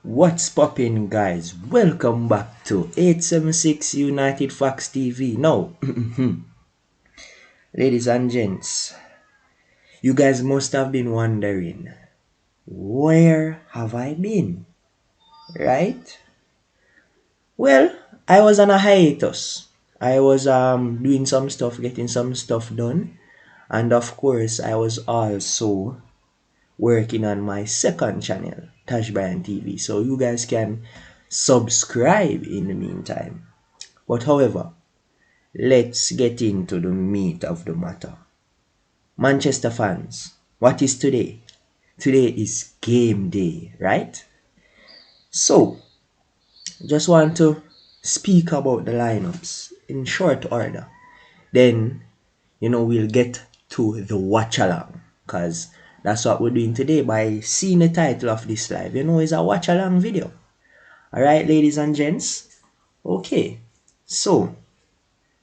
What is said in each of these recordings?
What's poppin', guys? Welcome back to 876 United Facts TV. Now, ladies and gents, you guys must have been wondering, where have I been? Right? Well, I was on a hiatus. I was doing some stuff, getting some stuff done, and of course, I was also working on my second channel, Tash Bryan TV. So you guys can subscribe in the meantime. But however, let's get into the meat of the matter. Manchester fans, what is today? Today is game day, right? So, just want to speak about the lineups in short order. Then, we'll get to the watch along, because that's what we're doing today by seeing the title of this live. It's a watch along video. Alright, ladies and gents? Okay, so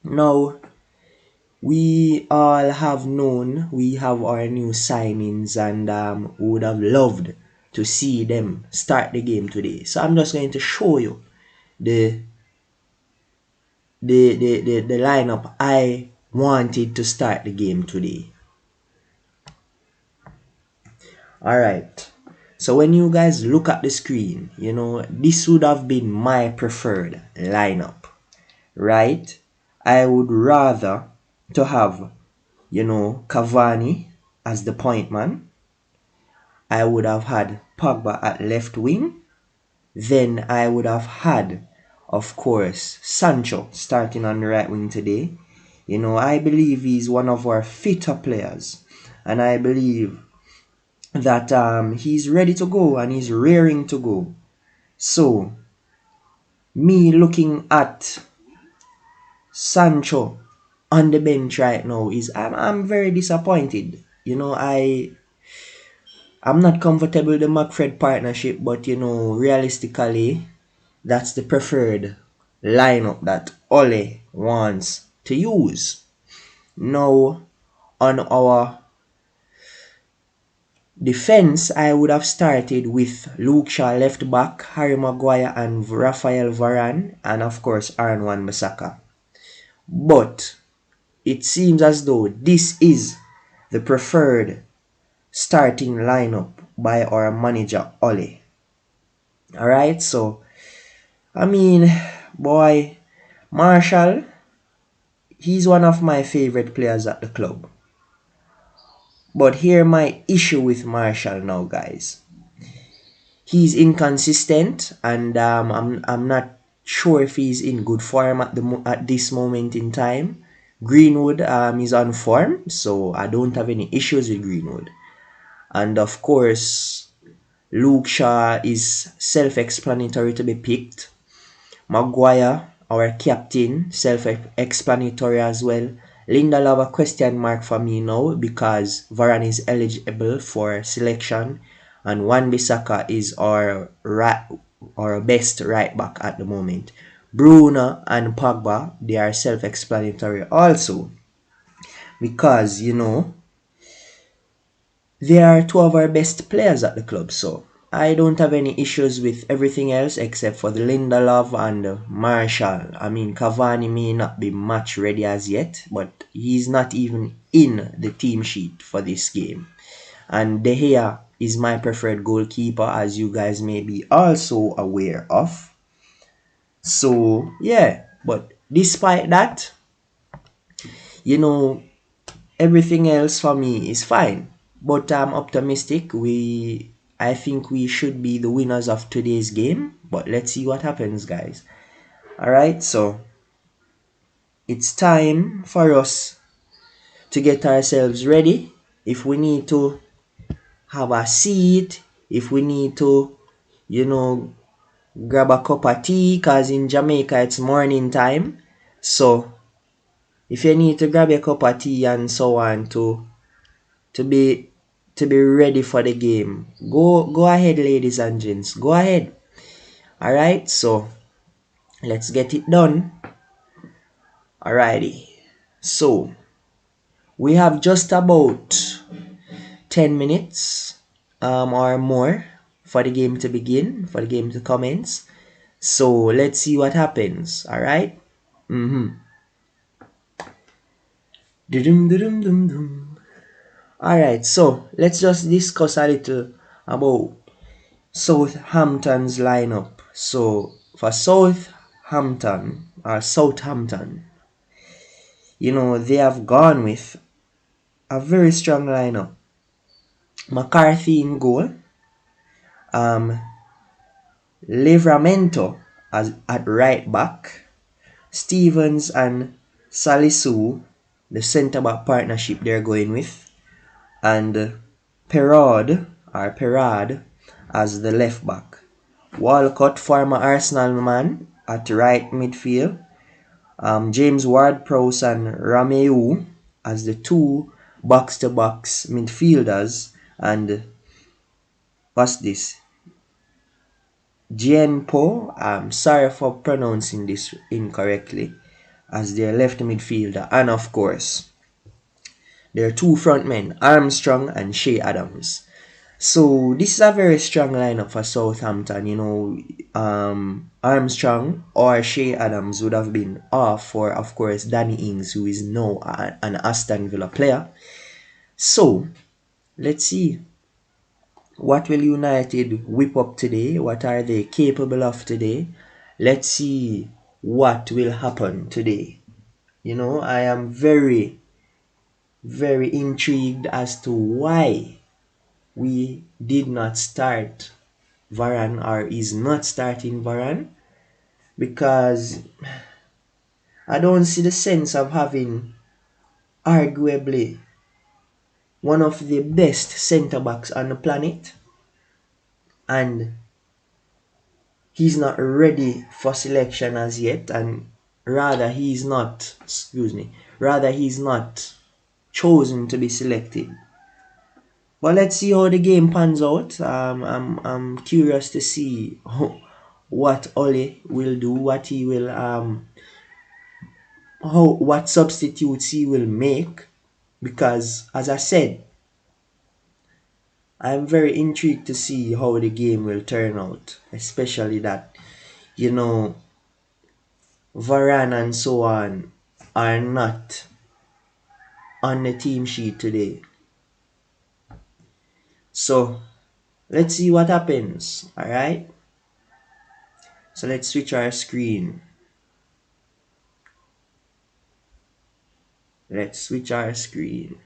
now we all have known we have our new signings and would have loved to see them start the game today. So I'm just going to show you the lineup I wanted to start the game today. Alright, so when you guys look at the screen, this would have been my preferred lineup, right? I would rather to have, Cavani as the point man. I would have had Pogba at left wing. Then I would have had, of course, Sancho starting on the right wing today. I believe he's one of our fitter players. And I believe that he's ready to go and he's raring to go. So, me looking at Sancho on the bench right now is I'm very disappointed. I'm not comfortable with the McFred partnership, but realistically, that's the preferred lineup that Ole wants to use. Now, on our defense, I would have started with Luke Shaw left back, Harry Maguire and Rafael Varane, and of course Aaron Wan-Bissaka. But it seems as though this is the preferred starting lineup by our manager Ole. Alright, so boy, Martial, he's one of my favorite players at the club. But here my issue with Martial now, guys. He's inconsistent, and I'm not sure if he's in good form at this moment in time. Greenwood is on form, so I don't have any issues with Greenwood. And of course, Luke Shaw is self-explanatory to be picked. Maguire, our captain, self-explanatory as well. Lindelof, a question mark for me now because Varane is eligible for selection, and Wan-Bissaka is our best right back at the moment. Bruno and Pogba, they are self-explanatory also because they are two of our best players at the club. So I don't have any issues with everything else except for the Lindelof and Martial. Cavani may not be match ready as yet, but he's not even in the team sheet for this game. And De Gea is my preferred goalkeeper, as you guys may be also aware of. So yeah, but despite that, everything else for me is fine. But I'm optimistic. I think we should be the winners of today's game. But let's see what happens, guys. Alright, so it's time for us to get ourselves ready. If we need to have a seat, if we need to, grab a cup of tea, because in Jamaica it's morning time. So if you need to grab a cup of tea and so on to be ready for the game, go ahead, ladies and gents, go ahead. Alright, so let's get it done. Alrighty, so we have just about 10 minutes or more for the game to begin, for the game to commence. So let's see what happens. All right. Dum. All right. So let's just discuss a little about Southampton's lineup. So for Southampton, they have gone with a very strong lineup. McCarthy in goal, um, Livramento as at right back, Stevens and Salisu, the centre back partnership they're going with, and Perard as the left back. Walcott, former Arsenal man, at right midfield. James Ward-Prowse and Rameu as the two box-to-box midfielders, and what's this? Jienpo, I'm sorry for pronouncing this incorrectly, as their left midfielder, and of course, their two front men, Armstrong and Shea Adams. So this is a very strong lineup for Southampton. Armstrong or Shea Adams would have been off for, of course, Danny Ings, who is now an Aston Villa player. So let's see, what will United whip up today? What are they capable of today? Let's see what will happen today. I am very, very intrigued as to why we did not start Varane, or is not starting Varane, because I don't see the sense of having arguably one of the best centre backs on the planet, and he's not ready for selection as yet, and rather he's not chosen to be selected. But let's see how the game pans out. I'm curious to see what Ole will do, what substitutes he will make, because as I said, I'm very intrigued to see how the game will turn out, especially that Varane and so on are not on the team sheet today. So let's see what happens. All right. So let's switch our screen. Let's switch our screen.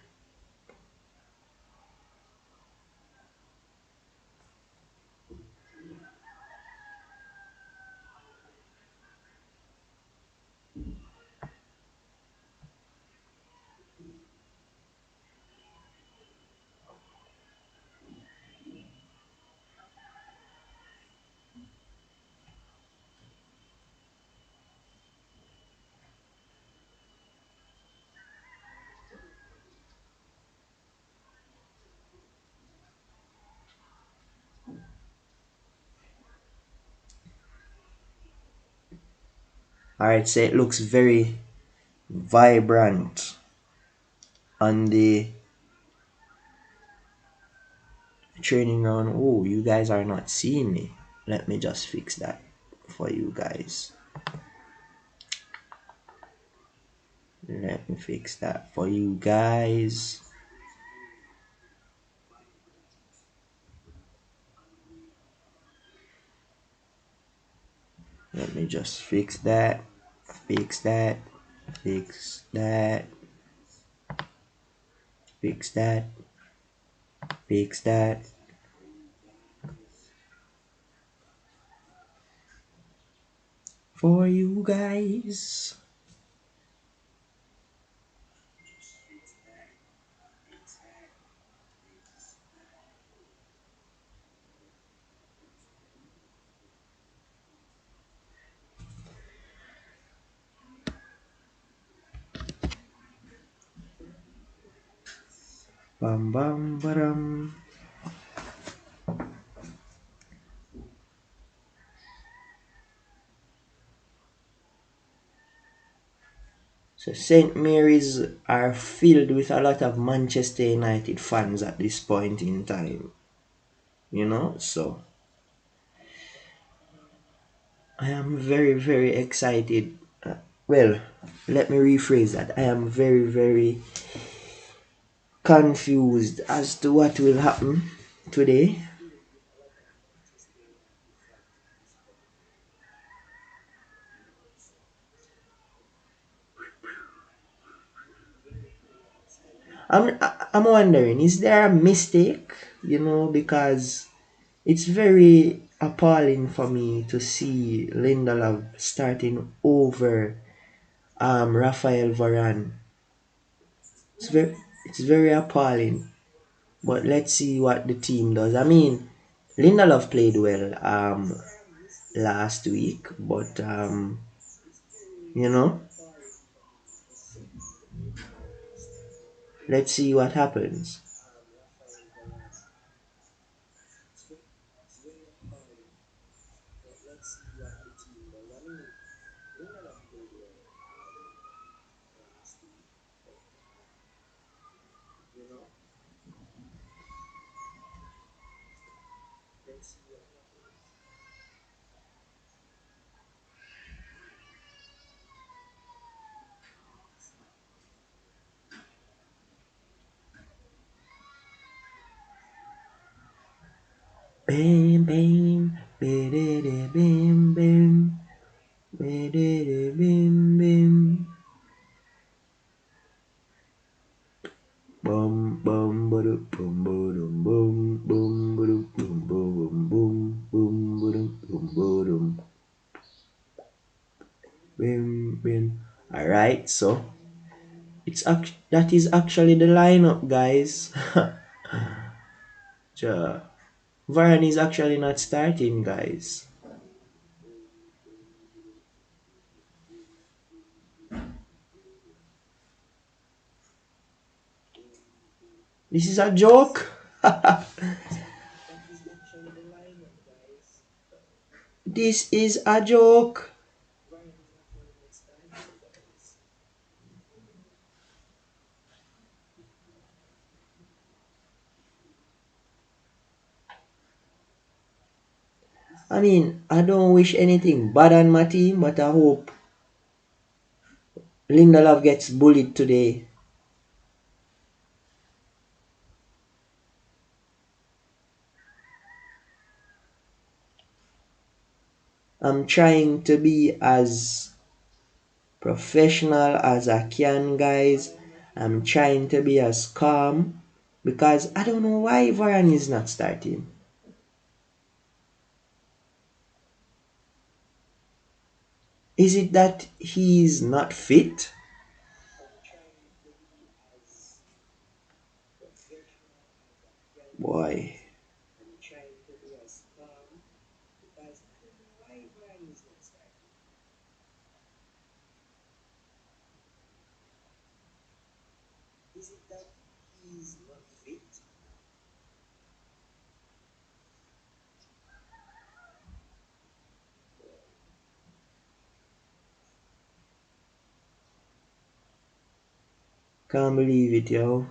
All right. So it looks very vibrant on the training ground. Oh, you guys are not seeing me. Let me just fix that for you guys. Let me fix that for you guys. Let me just fix that. Fix that. Fix that. Fix that. Fix that. For you guys. Bam bam baram. So St. Mary's are filled with a lot of Manchester United fans at this point in time. So I am very, very excited. Well, let me rephrase that. I am very, very confused as to what will happen today. I'm wondering, is there a mistake? Because it's very appalling for me to see Lindelof starting over Rafael Varane. It's very appalling. But let's see what the team does. I mean, Lindelof played well last week, but you know, let's see what happens. Bam bam, ba-da-da, bam bam, ba-da-da, bam bam, bum bum ba-dum bum ba-dum bum bum ba-dum bum bum bum bum ba-dum bum ba-dum bam bam. All right, so that is actually the lineup, guys. Ja, Varane is actually not starting, guys. This is a joke. This is a joke. I mean, I don't wish anything bad on my team, but I hope Lindelof gets bullied today. I'm trying to be as professional as I can, guys. I'm trying to be as calm because I don't know why Varane is not starting. Is it that he's not fit? Boy, can't believe it, yo.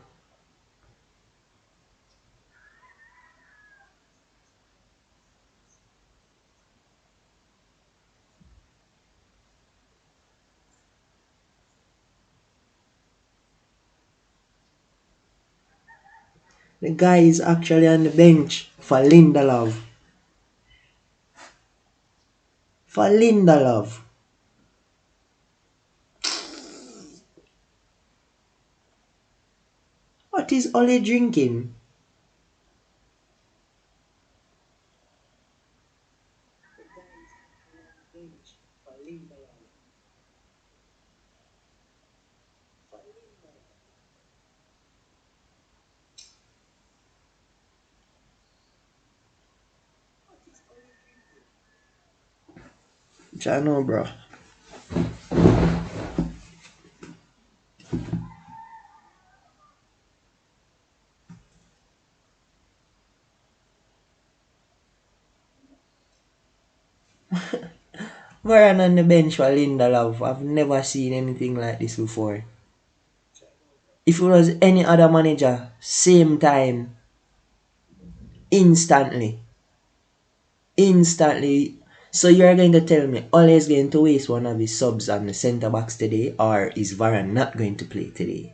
The guy is actually on the bench for Lindelof. For Lindelof. What is Ole drinking? I know, bro. Varane on the bench for Lindelof. I've never seen anything like this before. If it was any other manager, same time, instantly. Instantly. So you're going to tell me Ole is going to waste one of his subs on the centre backs today, or is Varane not going to play today?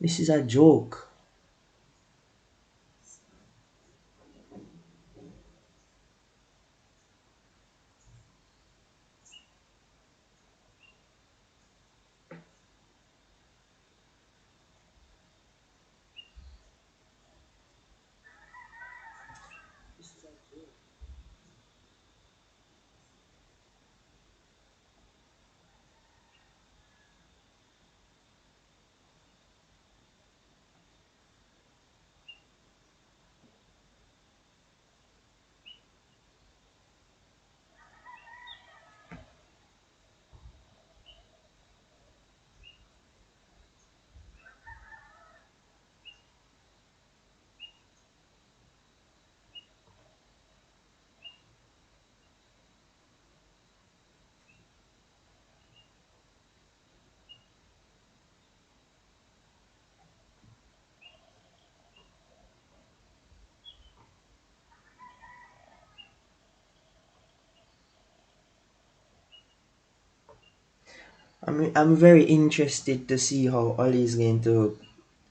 This is a joke. I'm very interested to see how Ole is going to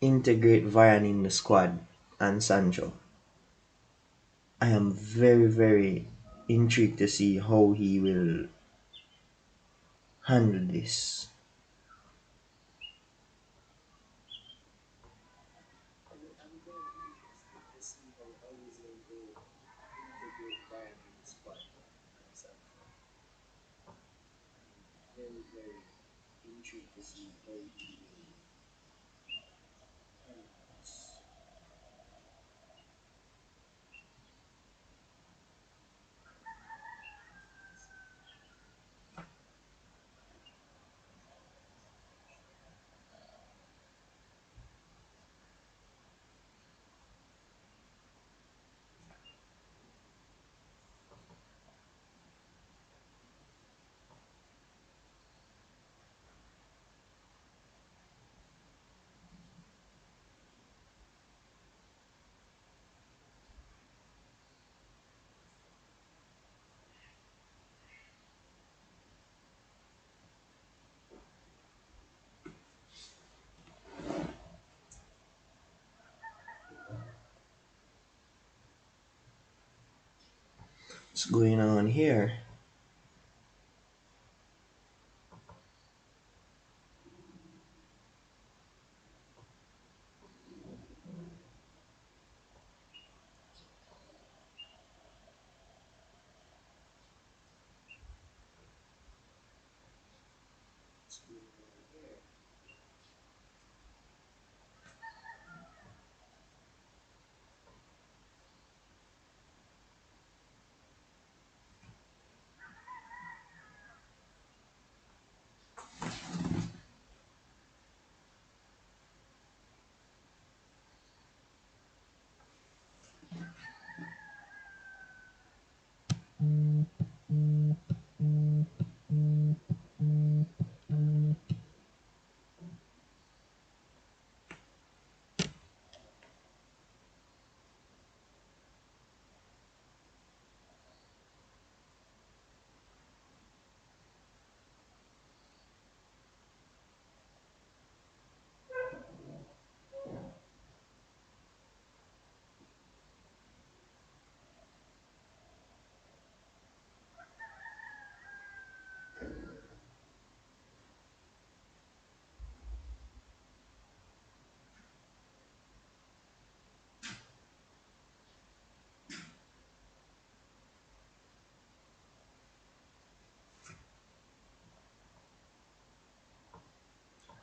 integrate Varane in the squad and Sancho. I am very, very intrigued to see how he will handle this. What's going on here?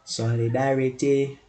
Solidarity.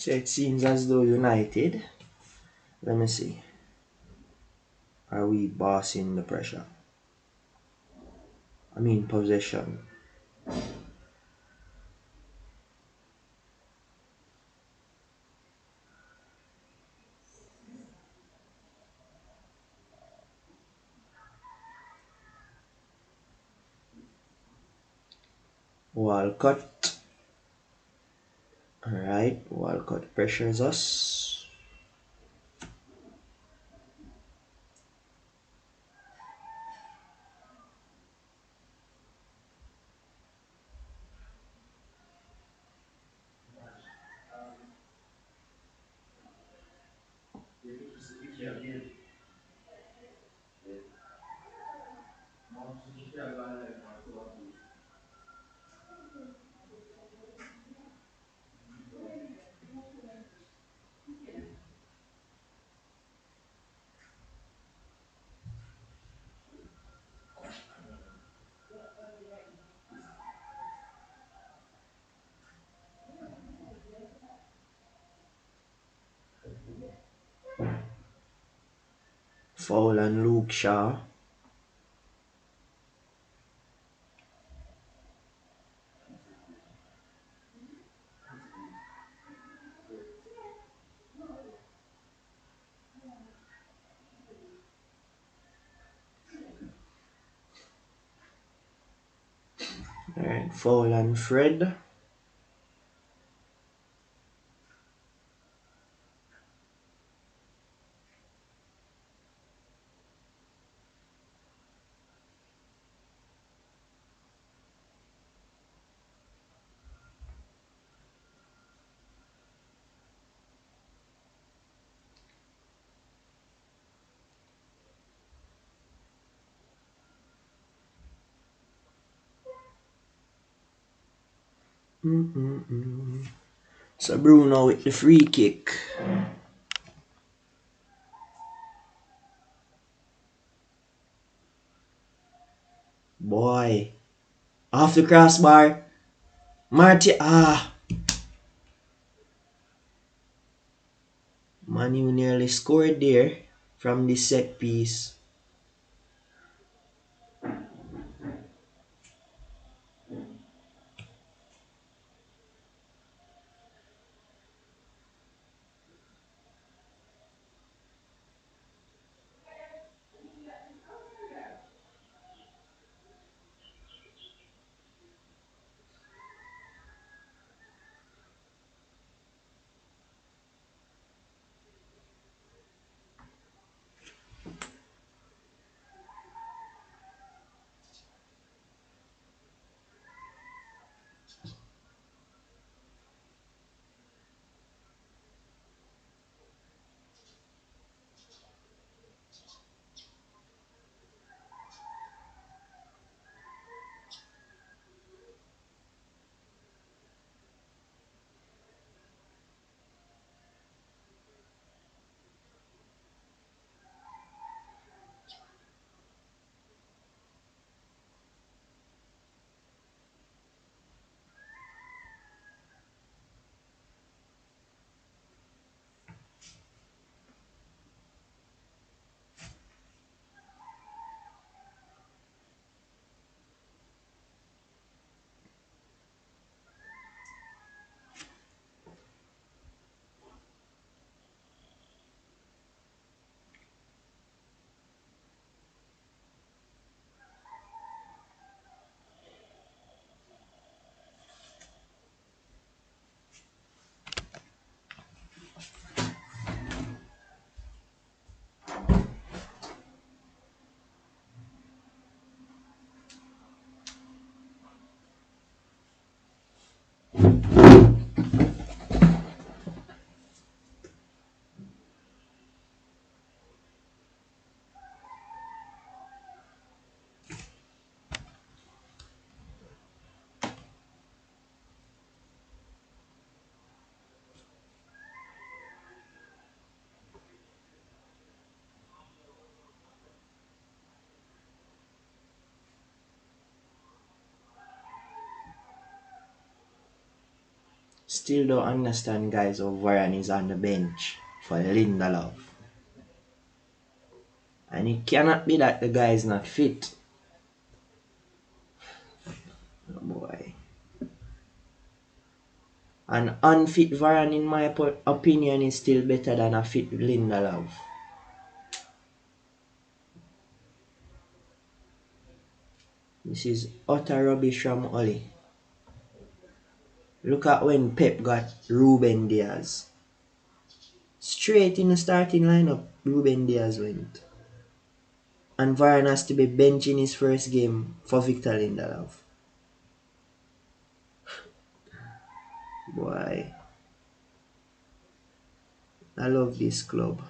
So it seems as though United, let me see, are we bossing the pressure? I mean possession. Walcott. Alright, Walcott pressures us. Foul and Luke Shaw. Alright, foul and Fred. Mm-mm-mm. So Bruno with the free kick. Boy. Off the crossbar. Manu nearly scored there from the set piece. Still don't understand, guys, how Varane is on the bench for Lindelof. And it cannot be that the guy is not fit. Oh boy. An unfit Varane, in my opinion, is still better than a fit Lindelof. This is utter rubbish from Oli. Look at when Pep got Ruben Diaz. Straight in the starting lineup, Ruben Diaz went. And Varane has to be benching his first game for Victor Lindelof. Boy, I love this club.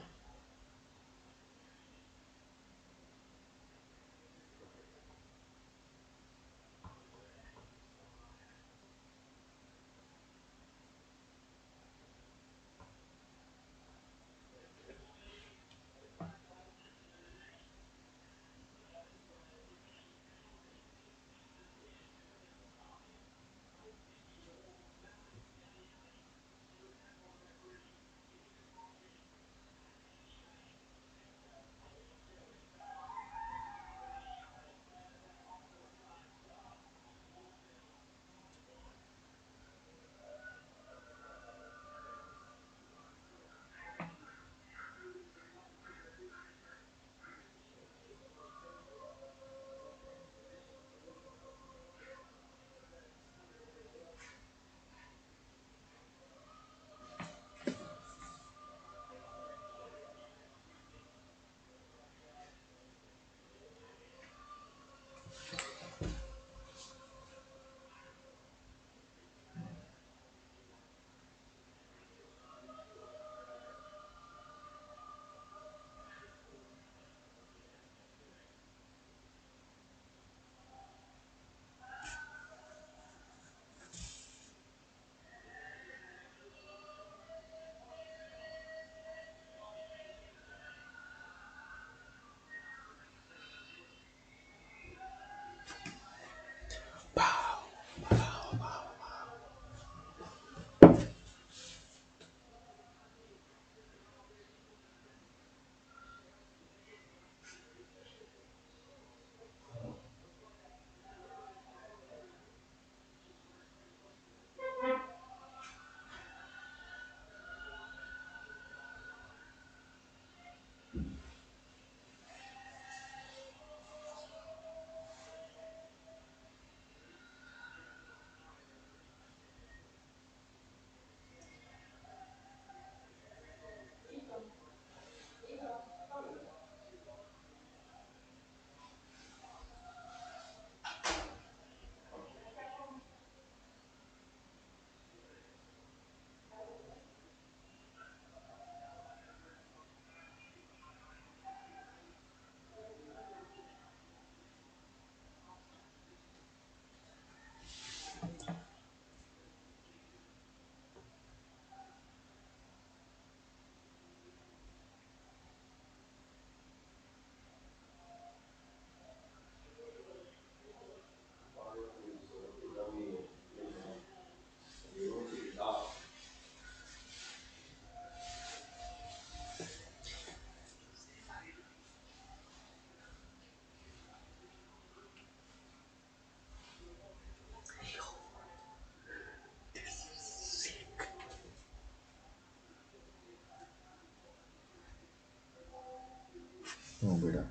Oh, brother.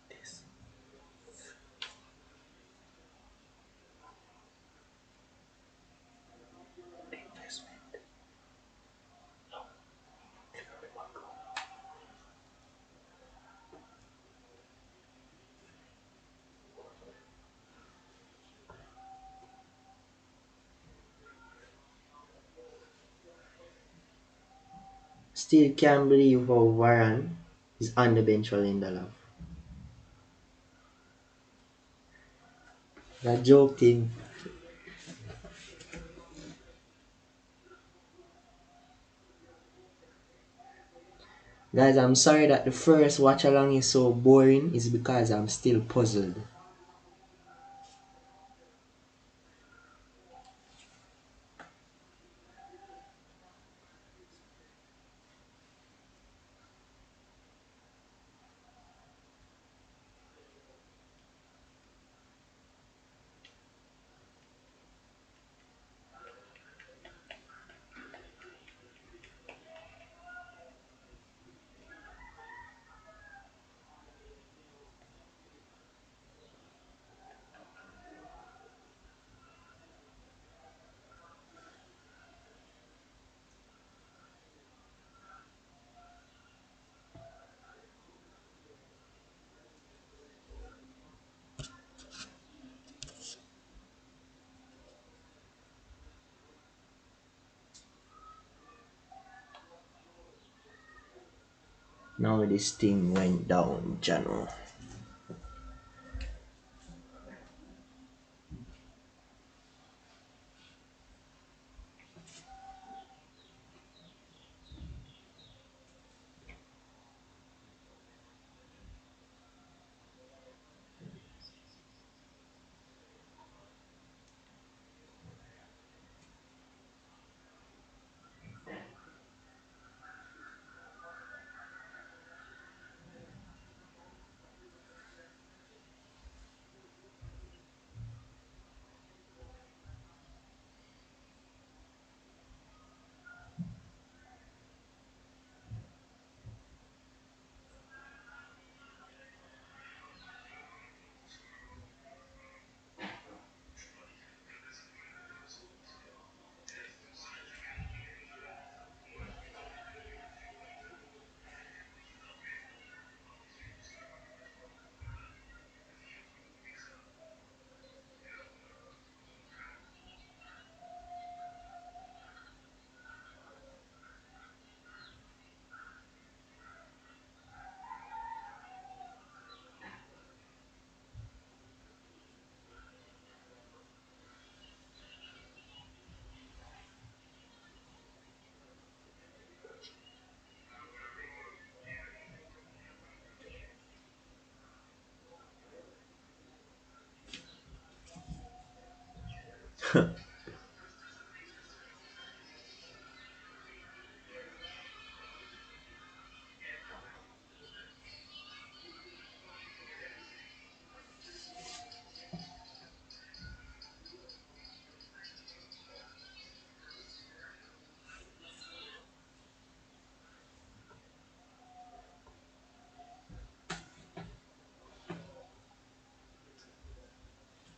This investment. Still can't believe how Varane is on the bench for Lindelof. That joke thing. Guys, I'm sorry that the first watch along is so boring, is because I'm still puzzled. Now this thing went down, Jano.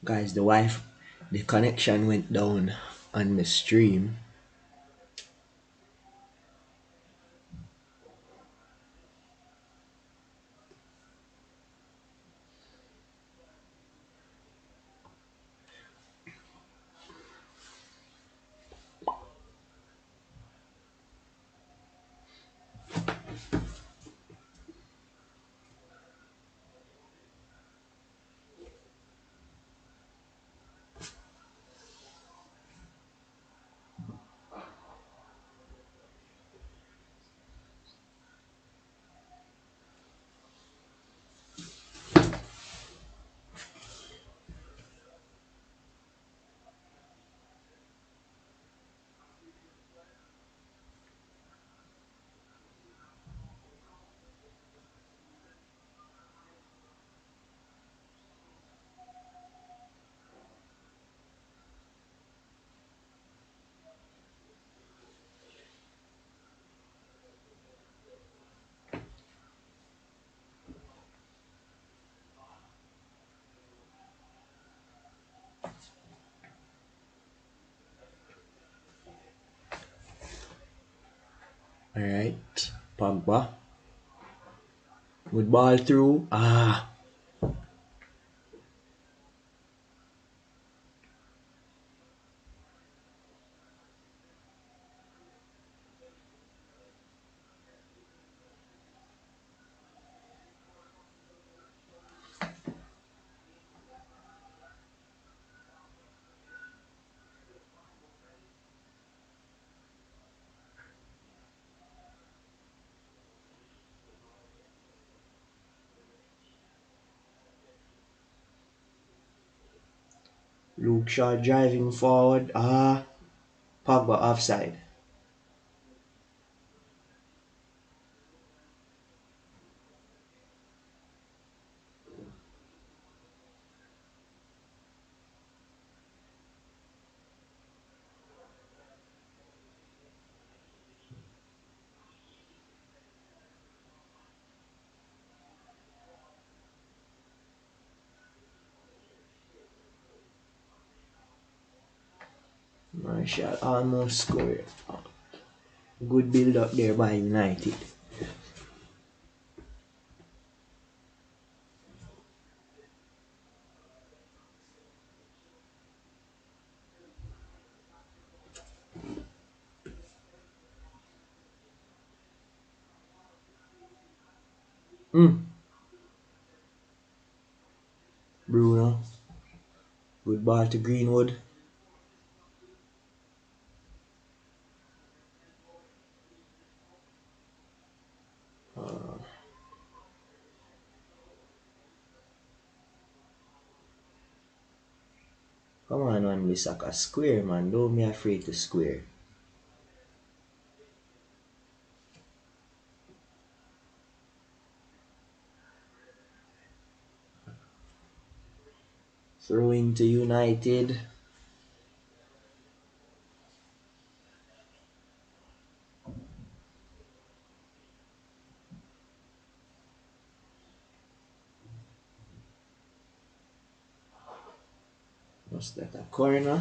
Guys, the connection went down on the stream. Alright. Pogba. Good ball through. Luke Shaw driving forward. Pogba offside. Martial almost scored. Good build up there by United. Mm. Bruno. Good ball to Greenwood. Come on, man, Bissaka. Square, man. Don't be afraid to square. Throwing to United. What's that? A corner?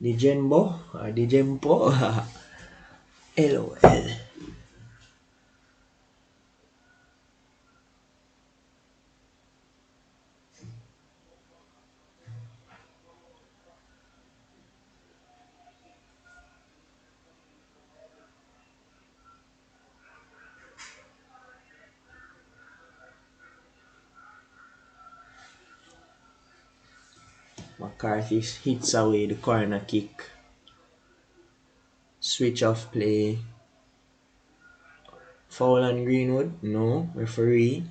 Dijembo? Or Dijempo? LOL. McCarthy hits away the corner kick. Switch off play. Foul on Greenwood? No. Referee?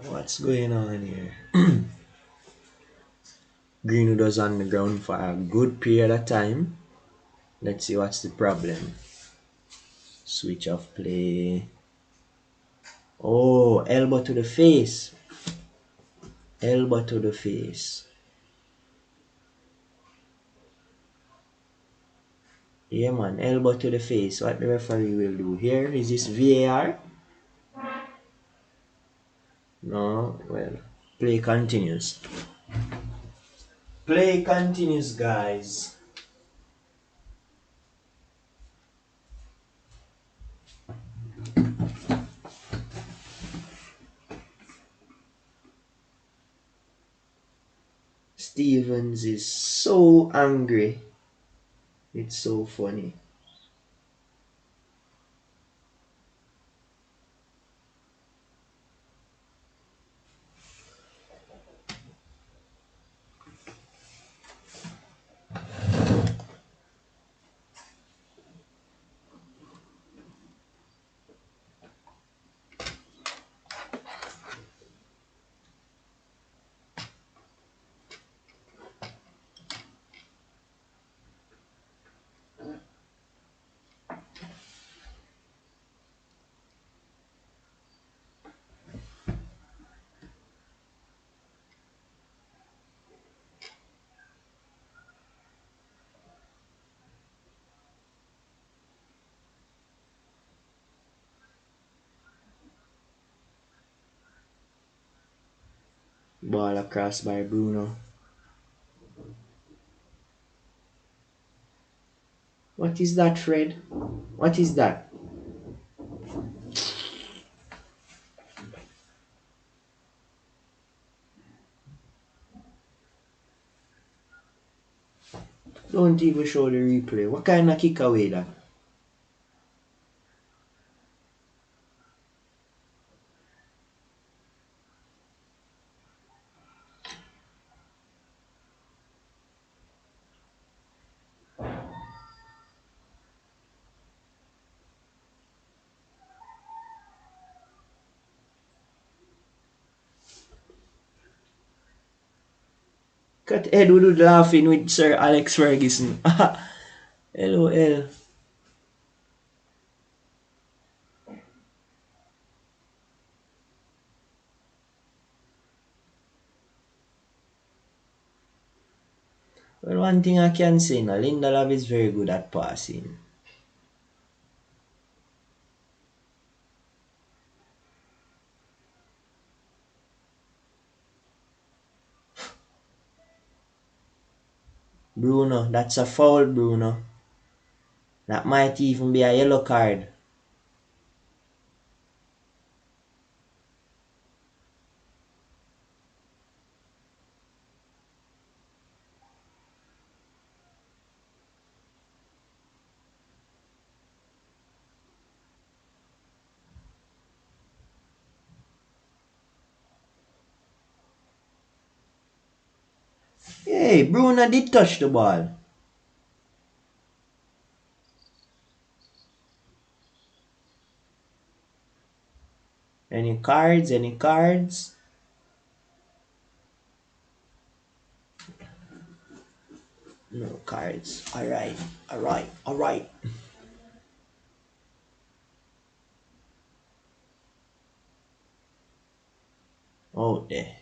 What's going on here? Greenwood was on the ground for a good period of time. Let's see what's the problem. Switch off play. Oh, elbow to the face. Elbow to the face. Yeah, man. Elbow to the face. What the referee will do here? Is this VAR? No. Well, play continues. Play continues, guys. Stevens is so angry. It's so funny. Ball across by Bruno. What is that, Fred? What is that? Don't even show the replay. What kind of kick away that? Cut Edward laughing with Sir Alex Ferguson. LOL. Well, one thing I can say now, Lindelof is very good at passing. Bruno, that's a foul, Bruno. That might even be a yellow card. Hey, Bruno did touch the ball. Any cards? Any cards? No cards. Alright, alright, alright. Out there.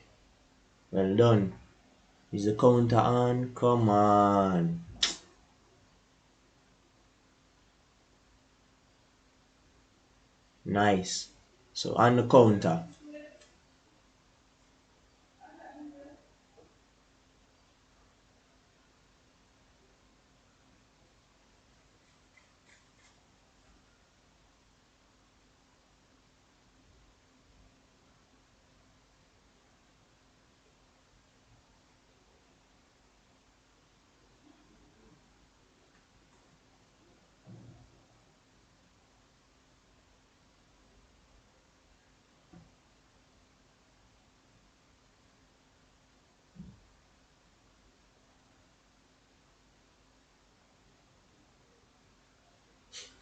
Well done. Is the counter on? Come on. Nice. So on the counter.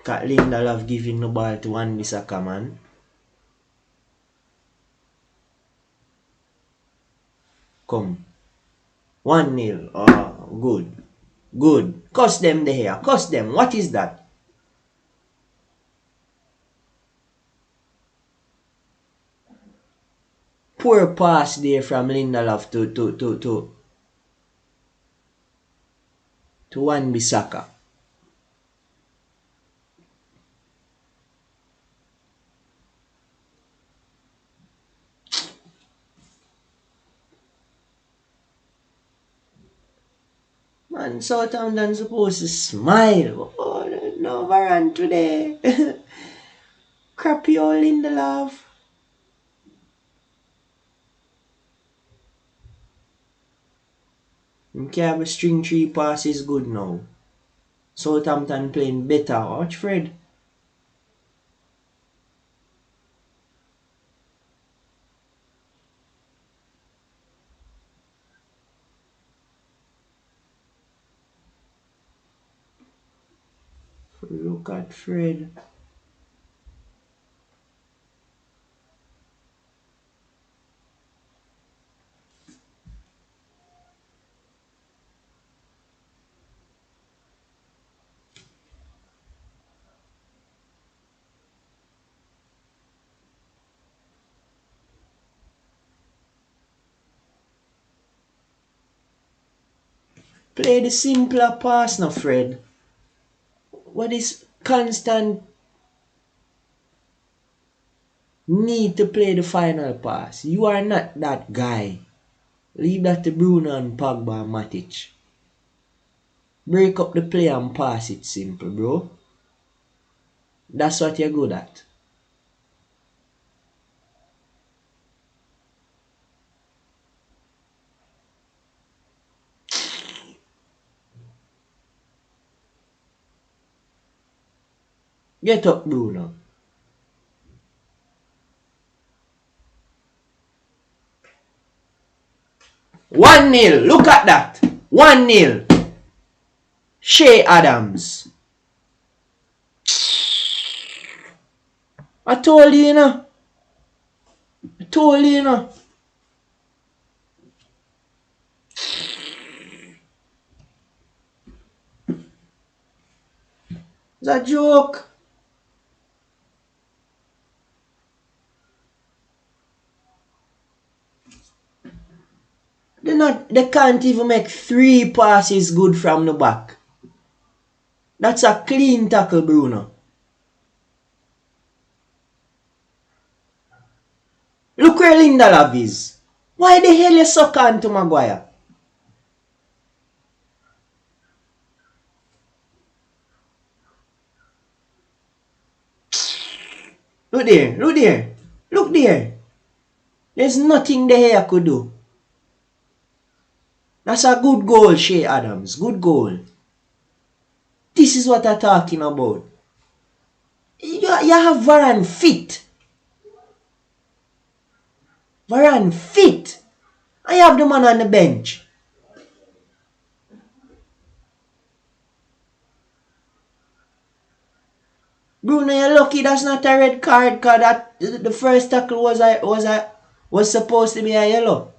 Kat Lindelof giving the ball to Wan Bissaka, man. Come. 1-0. Oh, good. Good. Cuss them there. Cuss them. What is that? Poor pass there from Lindelof to Wan Bissaka. Man, Southampton supposed to smile. Oh, no Varane today. Crappy old Lindelof. You can't string 3 passes good now. Southampton playing better. Watch Fred. Look at Fred. Play the simpler pass now, Fred. What is constant need to play the final pass? You are not that guy. Leave that to Bruno and Pogba and Matic. Break up the play and pass it simple, bro. That's what you're good at. Get up, Bruno. 1-0. Look at that. 1-0. Shea Adams. I told you, you know. I told you, you know. It's a joke. They can't even make 3 passes good from the back. That's a clean tackle, Bruno. Look where Lindelof is. Why the hell you suck on to Maguire? Look there. Look there. Look there. There's nothing the hair could do. That's a good goal, Shea Adams. Good goal. This is what I'm talking about. You have Varane fit. Varane fit. I have the man on the bench. Bruno, you're lucky that's not a red card because that the first tackle was supposed to be a yellow.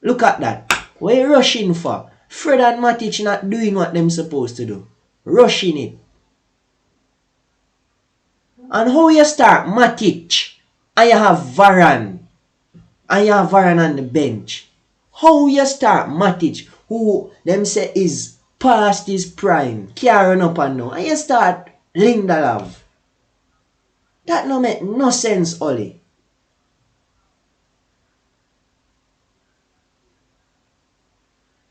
Look at that. What are you rushing for? Fred and Matic not doing what them supposed to do. Rushing it. And how you start Matic and you have Varane and you have Varane on the bench? How you start Matic, who them say is past his prime, carrying up and now, and you start Lindelof? That no make no sense, Oli.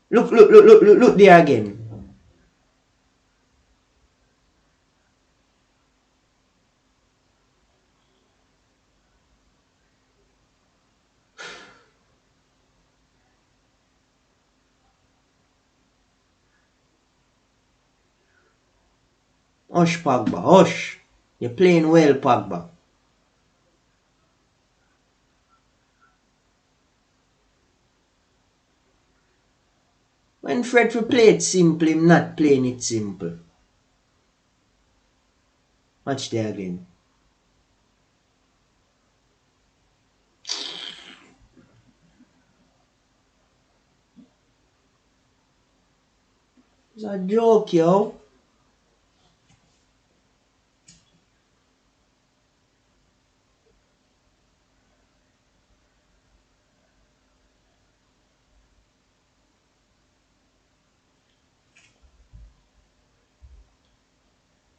Look there again. Hush, Pogba, hush. You're playing well, Pogba. When Fred for play it simple, him not playing it simple. Watch there again. It's a joke, yo.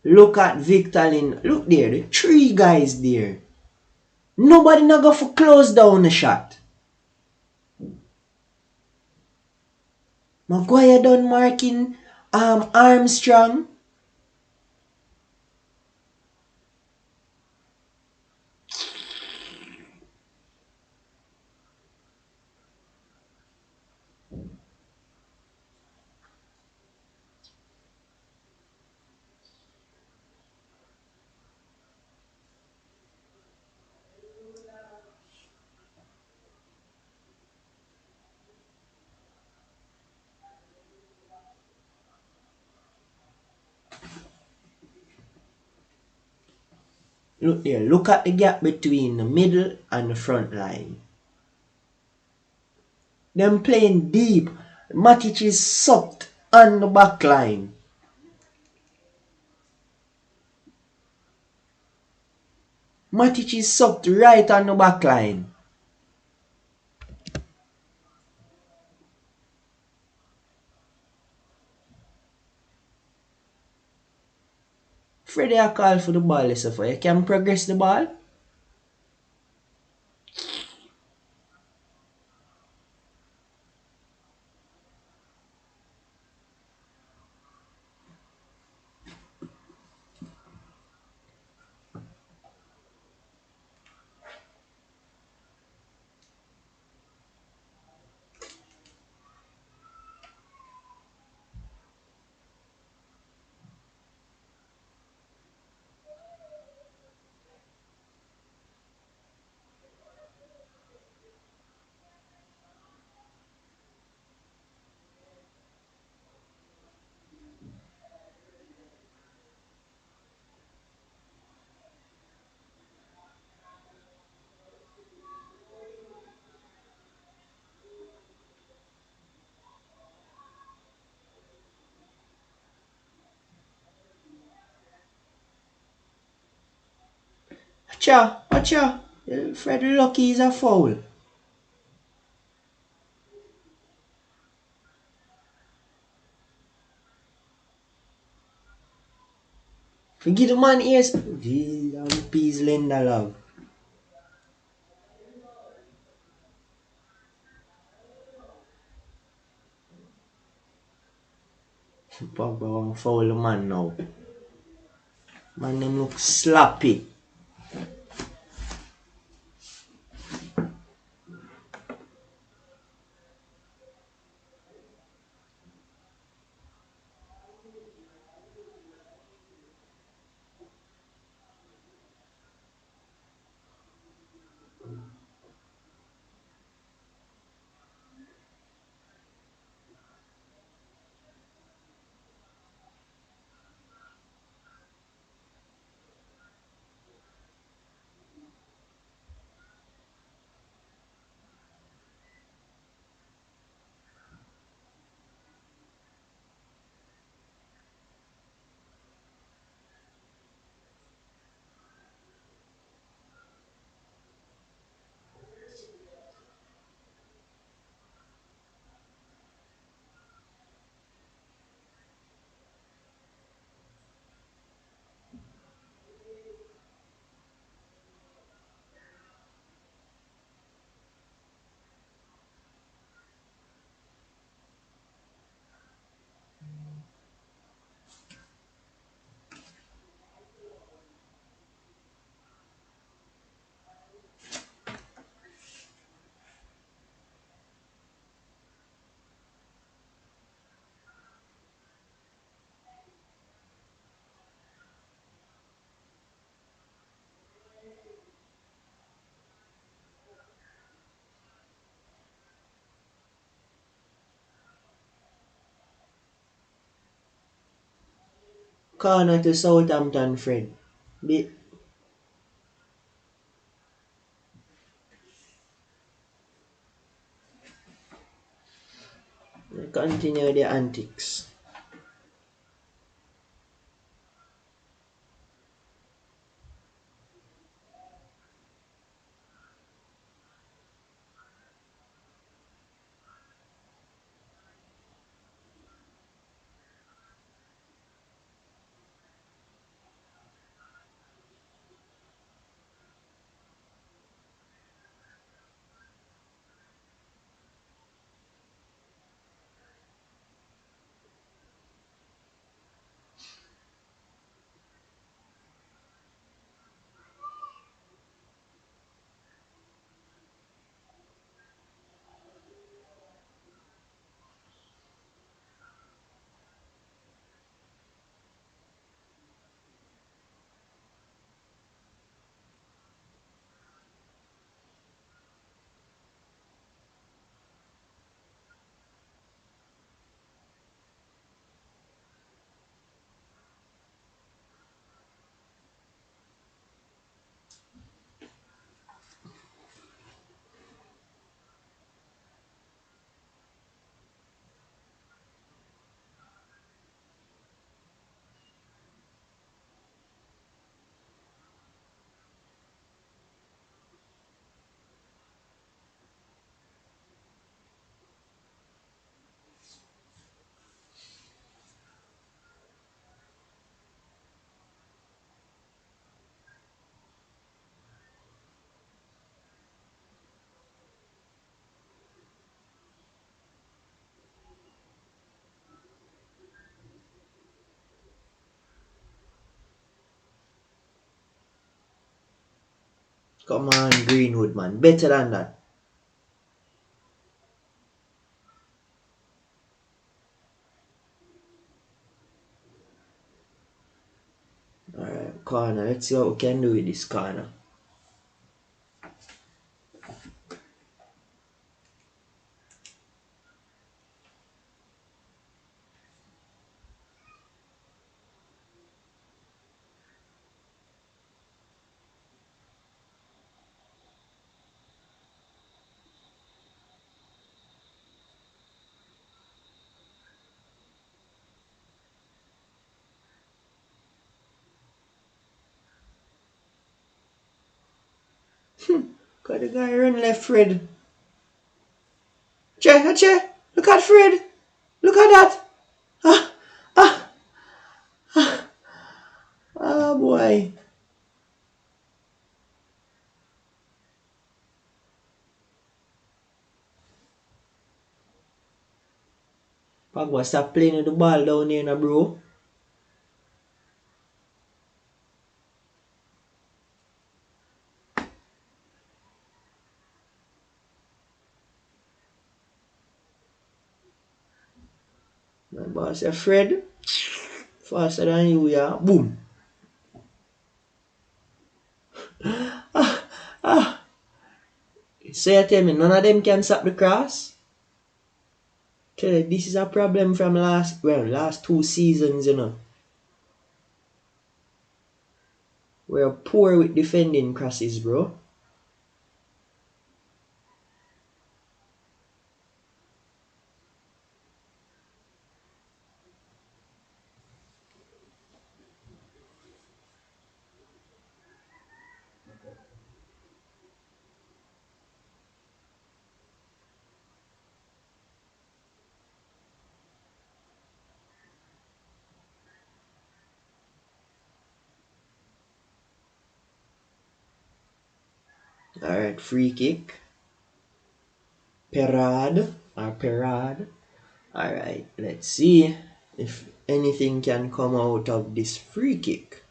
Look at Victor Lin. Look there, the three guys there. Nobody not go for close down the shot. Maguire done marking Armstrong. Look there, look at the gap between the middle and the front line. Them playing deep. Matic is sucked on the back line. Matic is sucked right on the back line. Freddie a call for the ball, so you can progress the ball. Watcha. Fred lucky is a foul. Forget the man ears. Jeez, I'm peas Lindelof. Pogba won't foul the man now. Man, them look sloppy. Corner to Southampton, Fred. They continue their antics. Come on, Greenwood, man. Better than that. Alright, corner. Let's see what we can do with this corner. Got the guy run left, Fred. Che. Look at Fred. Look at that. Ah, ah, ah, boy. Pogba, stop playing with the ball down here, now, bro. My boss said, Fred, faster than you, yeah. Boom. So you tell me none of them can stop the cross? Tell you, this is a problem from last 2 seasons, you know. We're poor with defending crosses, bro. Alright, free kick. Perad. Alright, let's see if anything can come out of this free kick.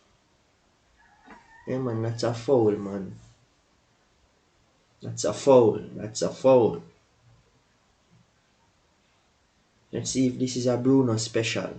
Yeah, man, that's a foul, man. That's a foul. That's a foul. Let's see if this is a Bruno special.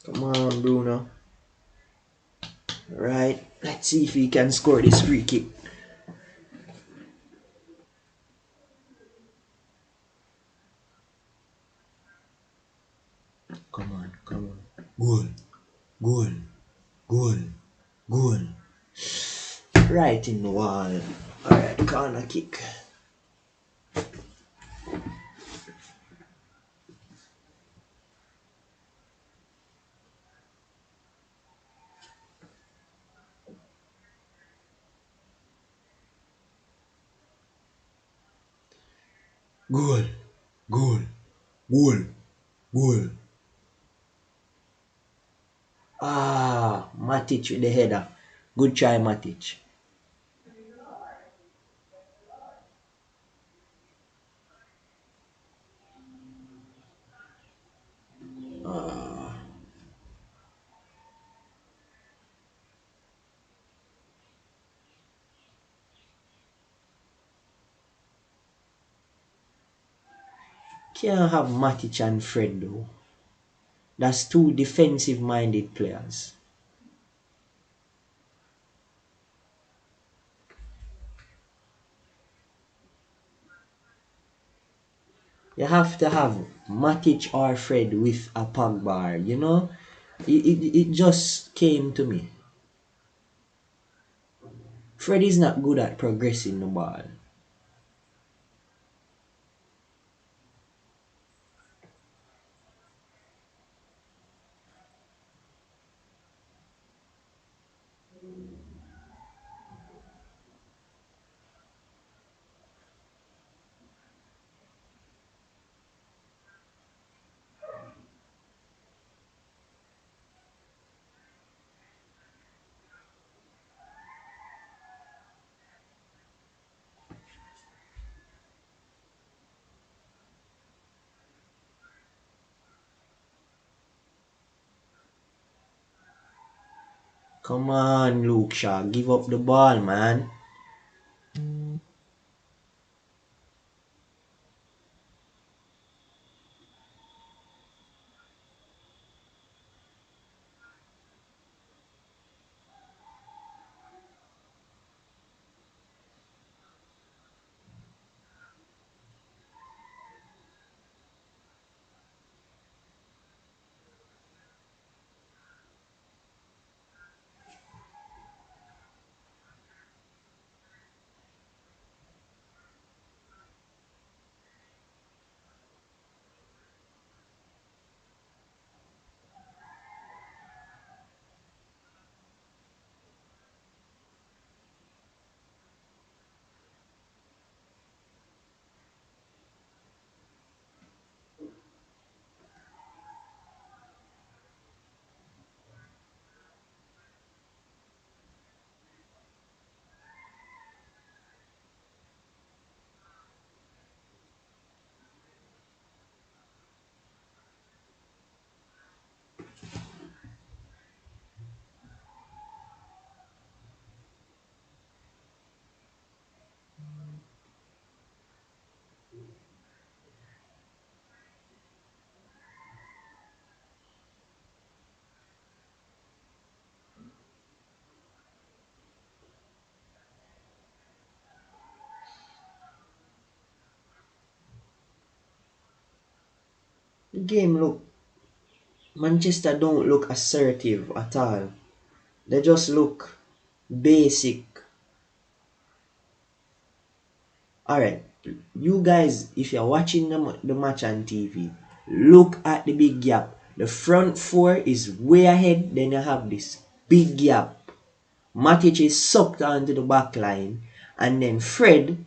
Come on, Bruno. Right, let's see if he can score this free kick. Come on, come on. Goal, goal, goal, goal. Right in the wall. Alright, corner kick. Goal, goal, goal, goal. Matic with the header. Good try, Matic. Can't have Matic and Fred though. That's two defensive minded players. You have to have Matic or Fred with a Pogba, you know? It just came to me. Fred is not good at progressing the ball. Come on, Luke Shaw, give up the ball, man. Game look Manchester don't look assertive at all. They just look basic. Alright, you guys, if you're watching the match on TV, look at the big gap. The front four is way ahead, then you have this big gap. Matic is sucked onto the back line, and then Fred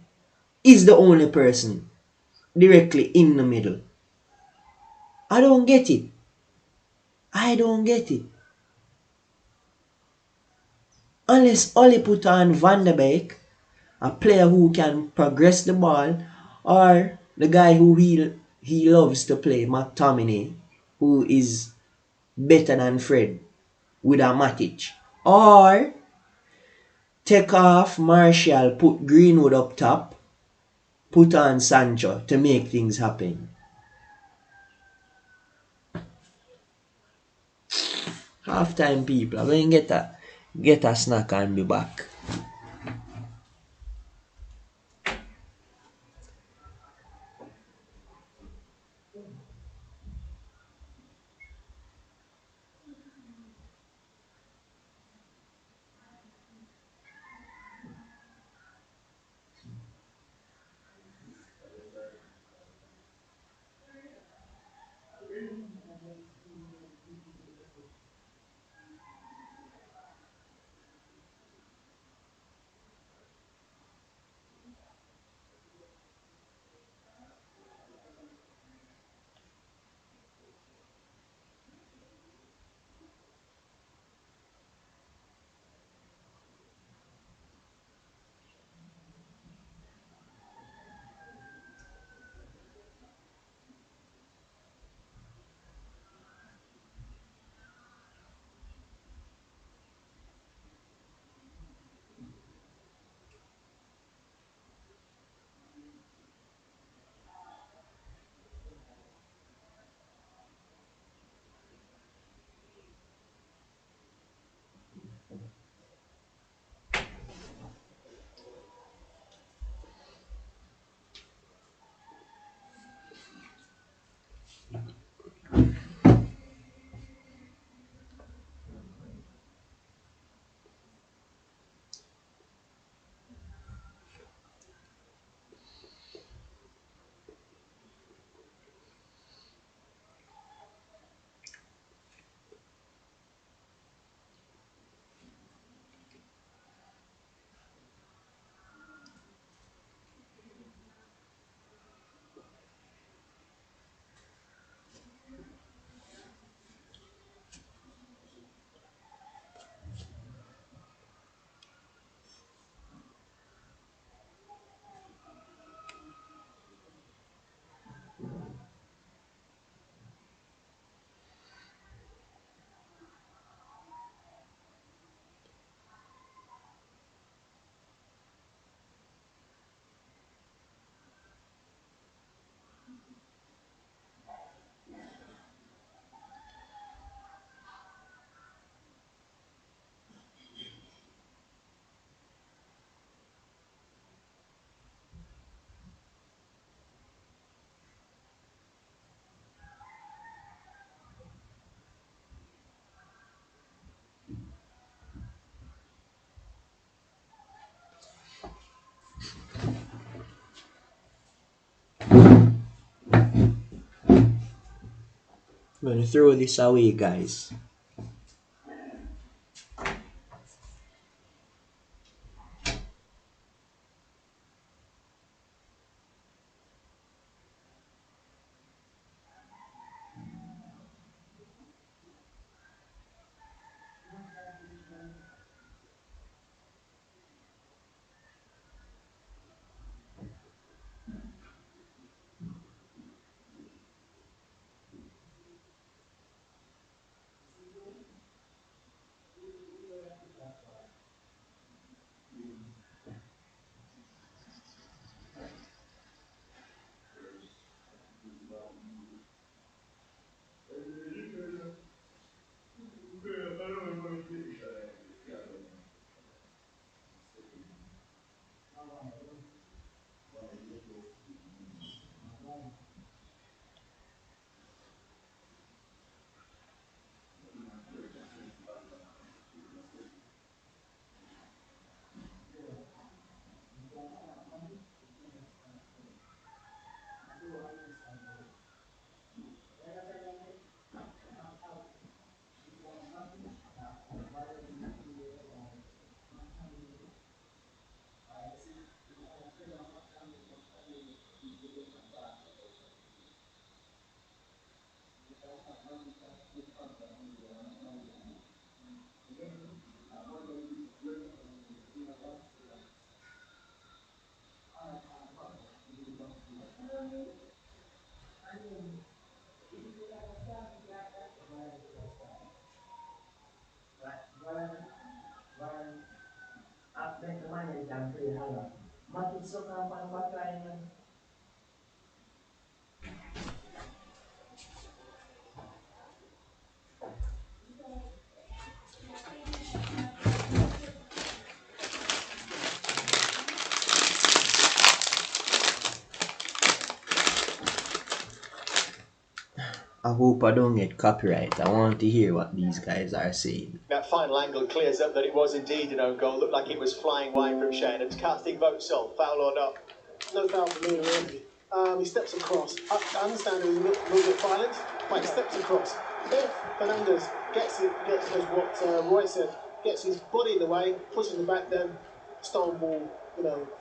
is the only person directly in the middle. I don't get it. I don't get it. Unless Oli put on Van der Beek, a player who can progress the ball, or the guy who he loves to play, McTominay, who is better than Fred with a Matic. Or take off Martial, put Greenwood up top, put on Sancho to make things happen. Halftime people, I'm going to get a snack and be back. I'm going to throw this away, guys. I hope I don't get copyright. I want to hear what these guys are saying. That final angle clears up that it was indeed an own goal. Looked like it was flying wide from Shannon's. Casting votes on, foul or not? No foul for me, really. He steps across. I understand he was a little bit violent, but he steps across. If Fernandez gets as what Roy said, gets his body in the way, pushes the back, then Stonewall,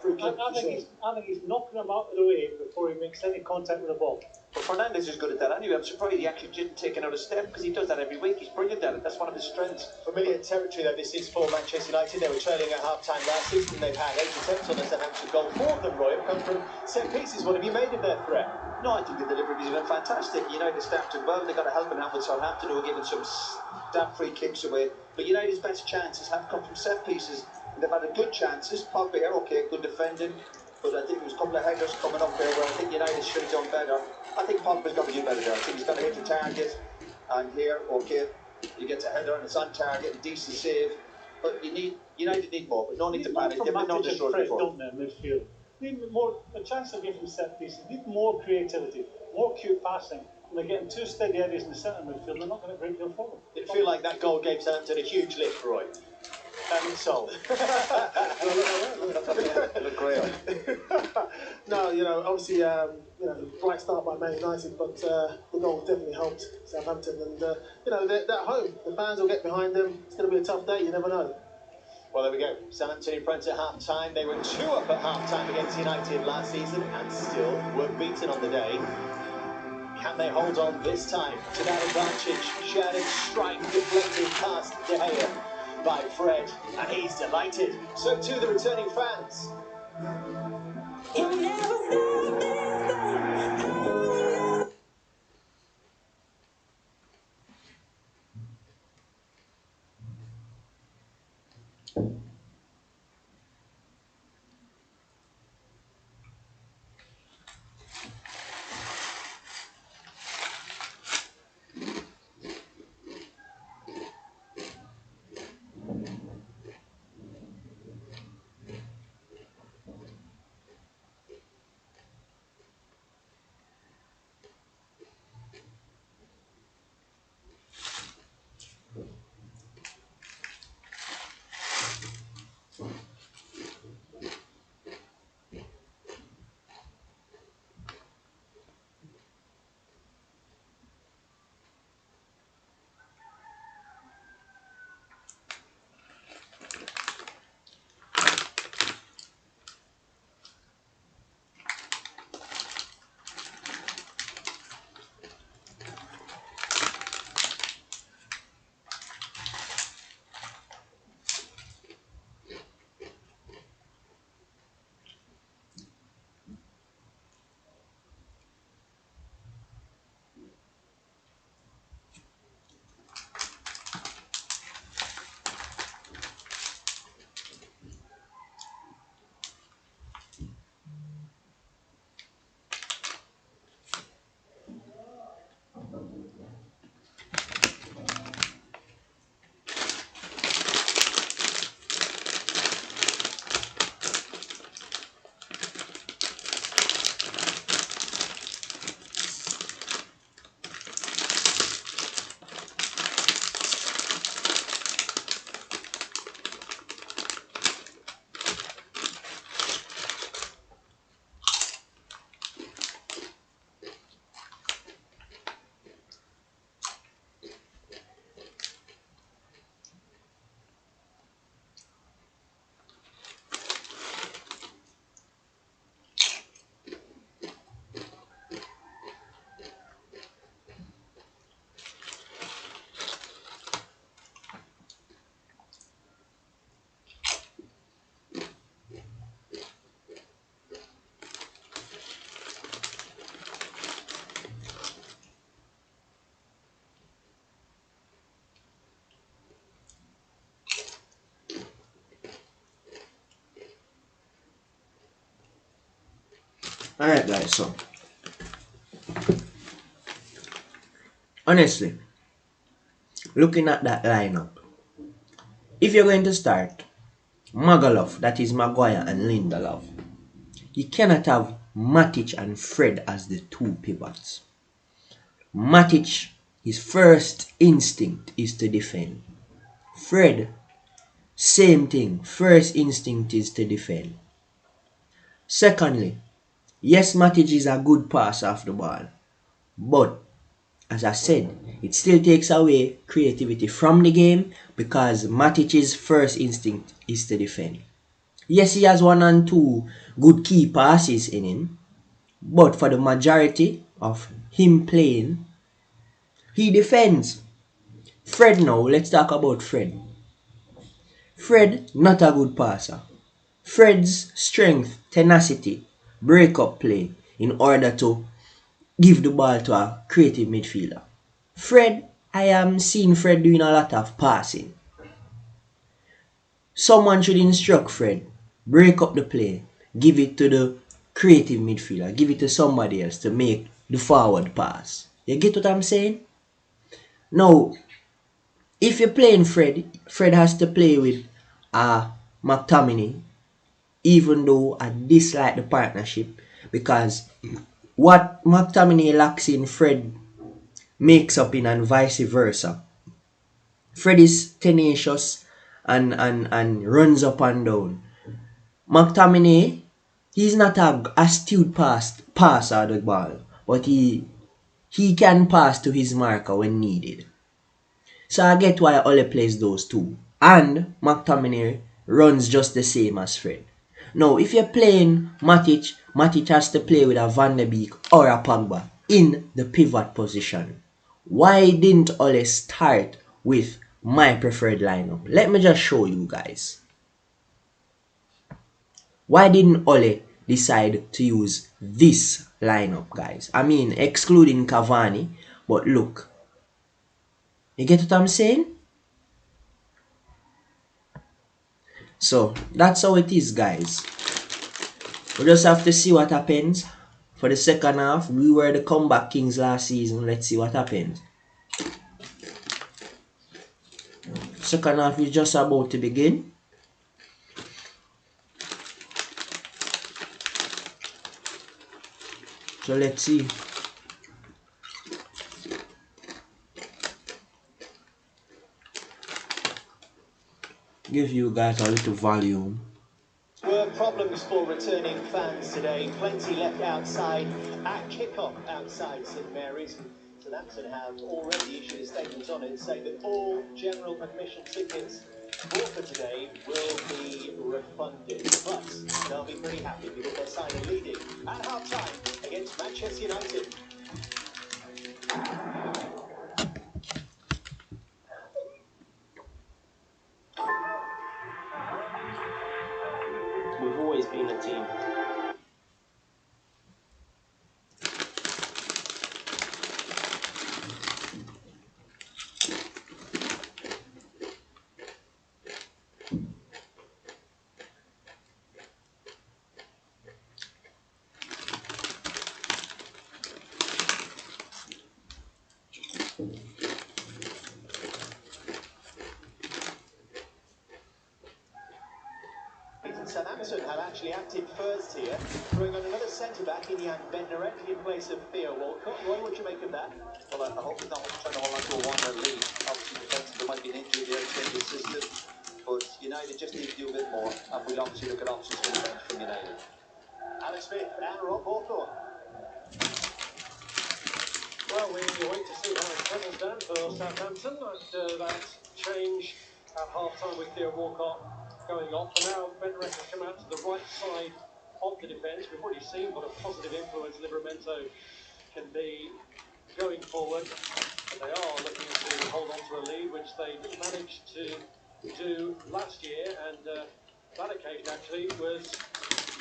free kick. I think he's knocking him out of the way before he makes any contact with the ball. Well, Fernandez is good at that anyway. I'm surprised he actually didn't take another step because he does that every week. He's brilliant at it. That's one of his strengths. Familiar territory, though, this is for Manchester United. They were trailing at half-time last season. They've had 8 attempts on the Southampton goal. 4 of them, Roy, have come from set pieces. What have you made of their threat? No, I think the delivery has been fantastic. United started well. They got a helping hand with Southampton, who were giving some stab free kicks away. But United's best chances have come from set pieces. They've had a good chances. Pogba here, okay, good defending. But I think there was a couple of headers coming up there where I think United should have done better. I think Pogba's got to do better there. I think he's got to hit the target. And here, okay, you get a header and it's on target, a decent save. But United need more, but no need to panic. They've been destroyed before. Don't they, midfield? Need more, a chance to get from set pieces. Need more creativity, more cute passing. And they're getting 2 steady areas in the centre midfield. They're not going to break your forward. Did it feel like that goal gave Southampton a huge lift, Roy? And so. Look great. No, obviously, bright start by Man United, but the goal definitely helped Southampton. And, they're at home. The fans will get behind them. It's going to be a tough day, you never know. Well, there we go. Southampton in front at half-time. They were 2 up at half-time against United last season and still were beaten on the day. Can they hold on this time to that advantage? Sheridan strike deflected past De Gea by Fred, and he's delighted. So too the returning fans. You'll never stop this thing. Alright guys, so honestly, looking at that lineup, if you're going to start Magalov, that is Maguire and Lindelof, you cannot have Matic and Fred as the two pivots. Matic, his first instinct is to defend. Fred, same thing, first instinct is to defend. Secondly, yes, Matic is a good passer off the ball, but as I said, it still takes away creativity from the game because Matic's first instinct is to defend. Yes, he has one and two good key passes in him, but for the majority of him playing, he defends. Fred now, let's talk about Fred. Fred, not a good passer. Fred's strength, tenacity, break up play in order to give the ball to a creative midfielder. Fred, I am seeing Fred doing a lot of passing. Someone should instruct Fred, break up the play, give it to the creative midfielder, give it to somebody else to make the forward pass. You get what I'm saying? Now, if you're playing Fred, Fred has to play with McTominay, even though I dislike the partnership because what McTominay lacks in Fred makes up in and vice versa. Fred is tenacious and runs up and down. McTominay, he's not a astute passer of the ball, but he can pass to his marker when needed. So I get why Ole plays those two. And McTominay runs just the same as Fred. Now, if you're playing Matic, Matic has to play with a Van de Beek or a Pogba in the pivot position. Why didn't Ole start with my preferred lineup? Let me just show you guys. Why didn't Ole decide to use this lineup, guys? I mean, excluding Cavani, but look. You get what I'm saying? So, that's how it is, guys. We just have to see what happens. For the second half, we were the comeback kings last season. Let's see what happens. Second half is just about to begin. So let's see. Give you guys a little volume. Were problems for returning fans today. Plenty left outside at kick-off outside St Mary's. Southampton have already issued a statement on it saying that all general admission tickets bought for today will be refunded. But they'll be pretty happy because they're side leading at half-time against Manchester United. We've always been a team. Southampton have actually acted first here, throwing on another centre-back in Jan Bednarek in place of Theo Walcott. Roy, what do you make of that? Well, I hope he's not trying to hold on to a 1-0 lead. Obviously, defensively, there might be an injury there to change the system, but United just need to do a bit more, and we'll obviously look at options for the bench from United. Alex Smith and Rob Hawthorne. Well, we wait to see how it settles down for Southampton after that change at half-time with Theo Walcott going off. And now Bednarek has come out to the right side of the defence. We've already seen what a positive influence Livramento can be going forward. But they are looking to hold on to a lead, which they managed to do last year. And that occasion actually was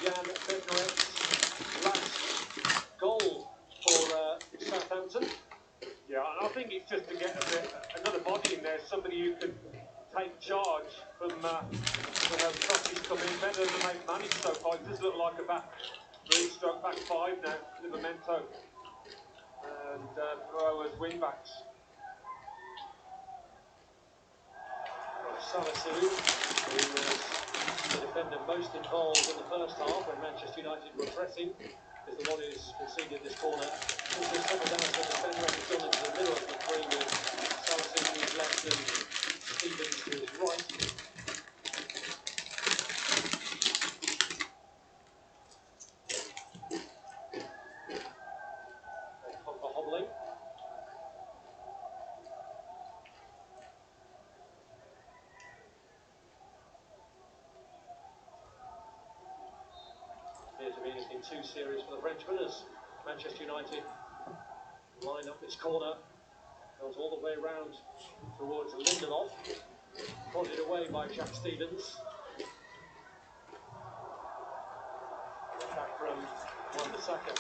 Jan Bednarek's last goal for Southampton. Yeah, and I think it's just to get another body in there, somebody who can take charge from when those crosses come in, better than they've managed so far. It does look like a Three stroke back five now, Livramento and throwers wing backs. Salisu, who was the defender most involved in the first half when Manchester United were pressing, is the one who's conceded this corner. Also settled down as the defender and gone into the middle of the three with Salisu to his left and Stevens to his right. Pogba hobbling. Appears to be anything too serious for the Frenchman as Manchester United line up its corner. Goes all the way round towards Lindelof. Prodded away by Jack Stevens. Back from Wan-Bissaka.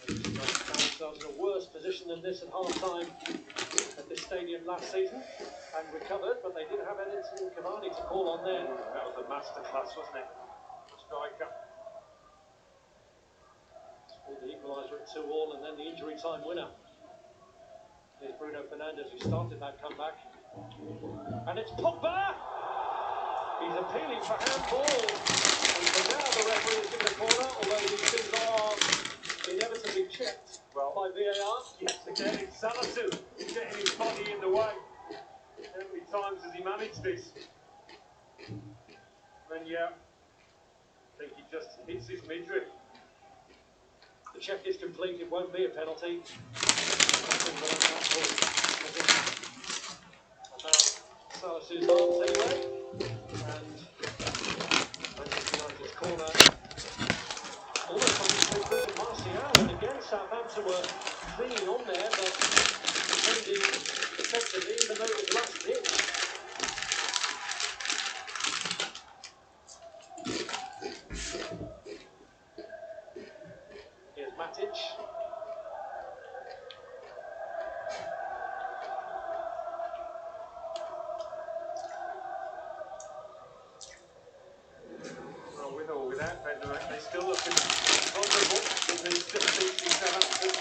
Found themselves in a worse position than this at half-time at this stadium last season and recovered, but they did have Edinson Cavani to call on then. That was a masterclass, wasn't it? Striker. Scored the equaliser at 2-2 and then the injury time winner. Here's Bruno Fernandes who started that comeback. And it's Pogba! He's appealing for handball. And for now the referee is given a corner, although these things are inevitably checked by VAR. Yes, again, it's Salisu getting his body in the way. How many times has he managed this? And yeah, I think he just hits his midriff. The check is complete, it won't be a penalty. Salisu's arms anyway. And Manchester United's corner. Almost like it's been through to Martial, and again Southampton were clinging on there, but defending effectively, even though it was last hit. Here's Matic. Well, with or without Bednar, they still look vulnerable in these difficulties in Southampton.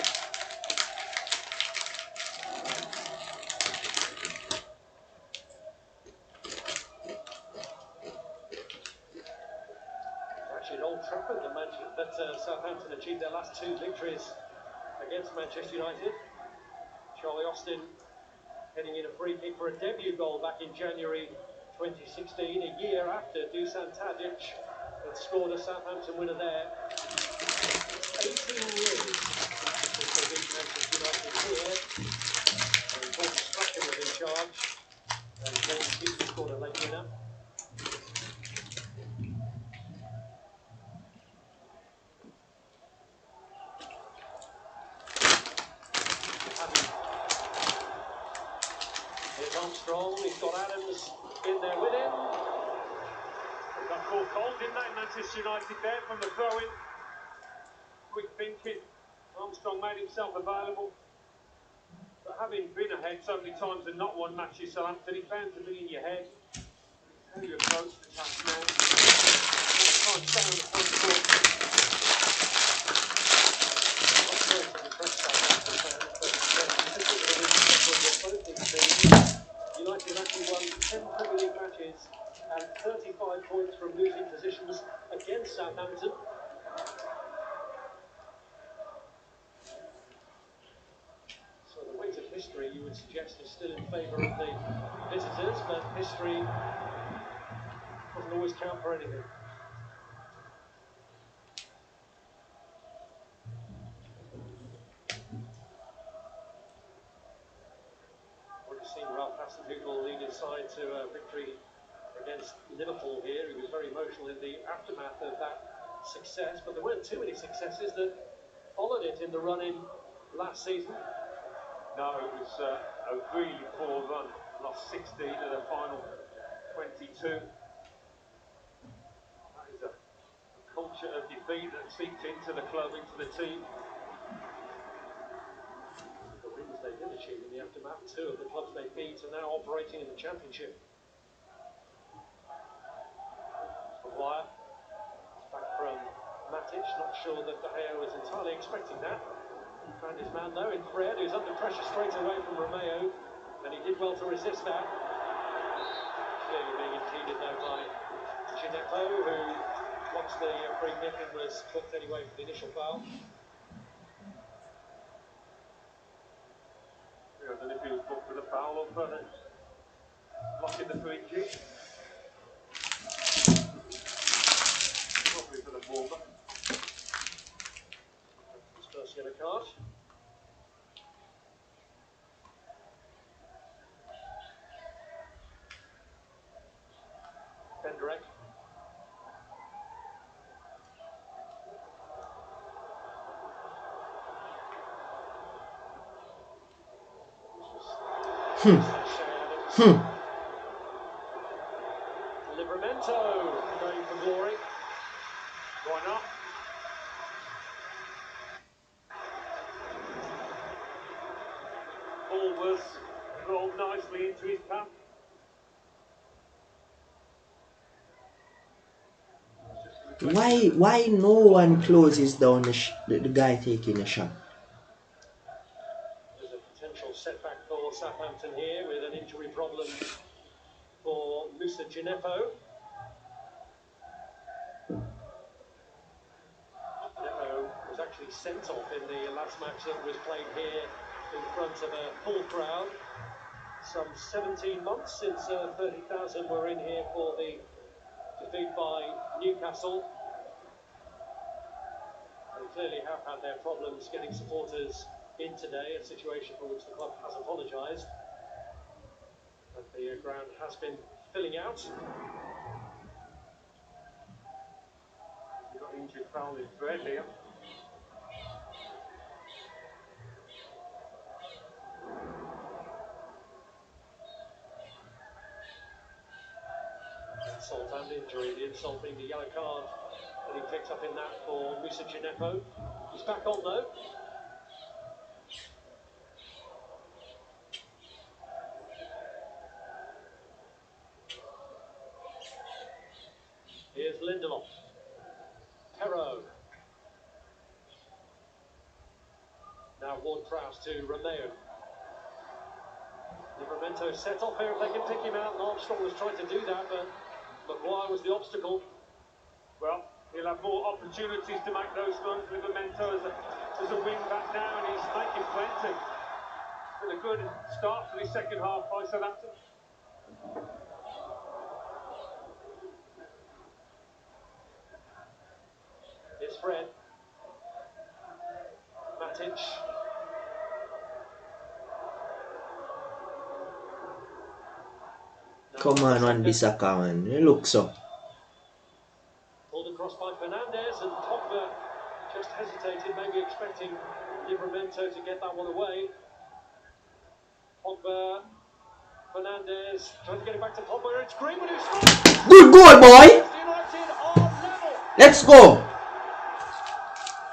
Actually, at Old Trafford that Southampton achieved their last two victories against Manchester United. Charlie Austin heading in a free kick for a debut goal back in January 2016, a year after Dusan Tadic had scored a Southampton winner there. 18 years since they beat Manchester United here. And Paul Strachan was in charge, and James Keaton scored a late winner. Here's Armstrong, he's got Adams in there with him. They got caught cold, didn't they, Manchester United there from the throw-in. Quick thinking, Armstrong made himself available. But having been ahead so many times and not won matches, Southampton, it's bound to be in your head. How you approach the task now. Try and stay on the front foot. Not sorry to depress Southampton fans, but both these teams, United actually won 10 Premier League matches and 35 points from losing positions against Southampton. So the weight of history, you would suggest, is still in favour of the visitors, but history doesn't always count for anything. Already seen Ralph Hasenhüttl lead his side to a victory against Liverpool here. He was very emotional in the aftermath of that success, but there weren't too many successes that followed it in the run-in last season. No, it was a really poor run. Lost 16 of the final 22. That is a culture of defeat that seeps into the club, into the team. The wins they did achieve in the aftermath, two of the clubs they beat are now operating in the Championship. Maguire. Matic, not sure that De Gea was entirely expecting that. Found his man though in Fred, who's under pressure straight away from Romeo, and he did well to resist that. Clearly being impeded though by Gineppo, who watched the free kick and was booked anyway for the initial foul. I don't know if he was booked for the foul or for blocking the free kick. Probably for the warm-up. His first yellow card. Benderek. Livramento going for glory. Why not? Ball was rolled nicely into his path. Why no one closes down the guy taking a shot? There's a potential setback for Southampton here with an injury problem for Moussa Gineppo. Gineppo was actually sent off in the last match that was played here in front of a full crowd. Some 17 months since 30,000 were in here for the defeat by Newcastle. They clearly have had their problems getting supporters in today, a situation for which the club has apologised. But the ground has been filling out. You've got injured foul in Fred here. Insult and injury, the insult being the yellow card that he picked up in that for Moussa Gineppo. He's back on though. Here's Lindelof. Perro. Now Ward-Prowse to Romeo. Livramento set off here if they can pick him out, and Armstrong was trying to do that, but Maguire was the obstacle. Well, he'll have more opportunities to make those runs with Memento as a wing back now, and he's making plenty. It's been a good start to the second half by Southampton. Here's Fred. Matic. Come on, Wan-Bissaka, man. You look so. Pulled across by Fernandes, and Pogba just hesitated, maybe expecting Livramento to get that one away. Pogba, Fernandes, trying to get it back to Pogba. It's Greenwood who scores. Good goal, boy! United are level. Let's go!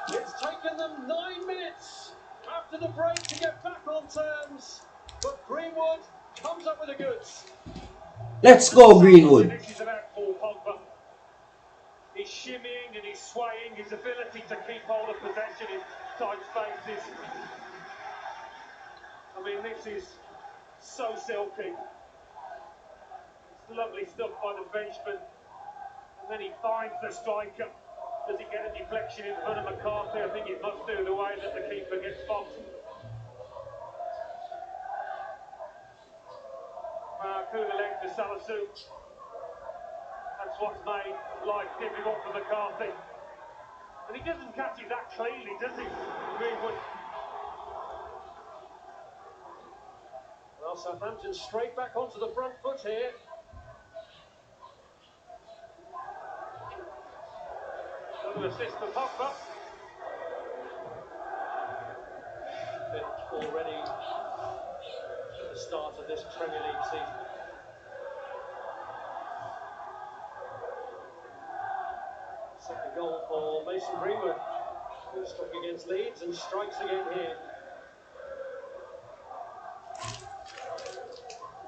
It's taken them 9 minutes after the break to get back on terms, but Greenwood comes up with the goods. Let's go, Greenwood. This is about Paul Pogba. He's shimmying and he's swaying, his ability to keep hold of possession in tight spaces. I mean, this is so silky. It's lovely stuff by the benchman. And then he finds the striker. Does he get a deflection in front of McCarthy? I think it must do the way that the keeper gets boxed. Cooler leg to Salisu. That's what's made life difficult for McCarthy. And he doesn't catch it that cleanly, does he, Greenwood? Well, Southampton straight back onto the front foot here. Another assist for Pogba. Already at the start of this Premier League season. Second goal for Mason Greenwood, who struck against Leeds and strikes again here.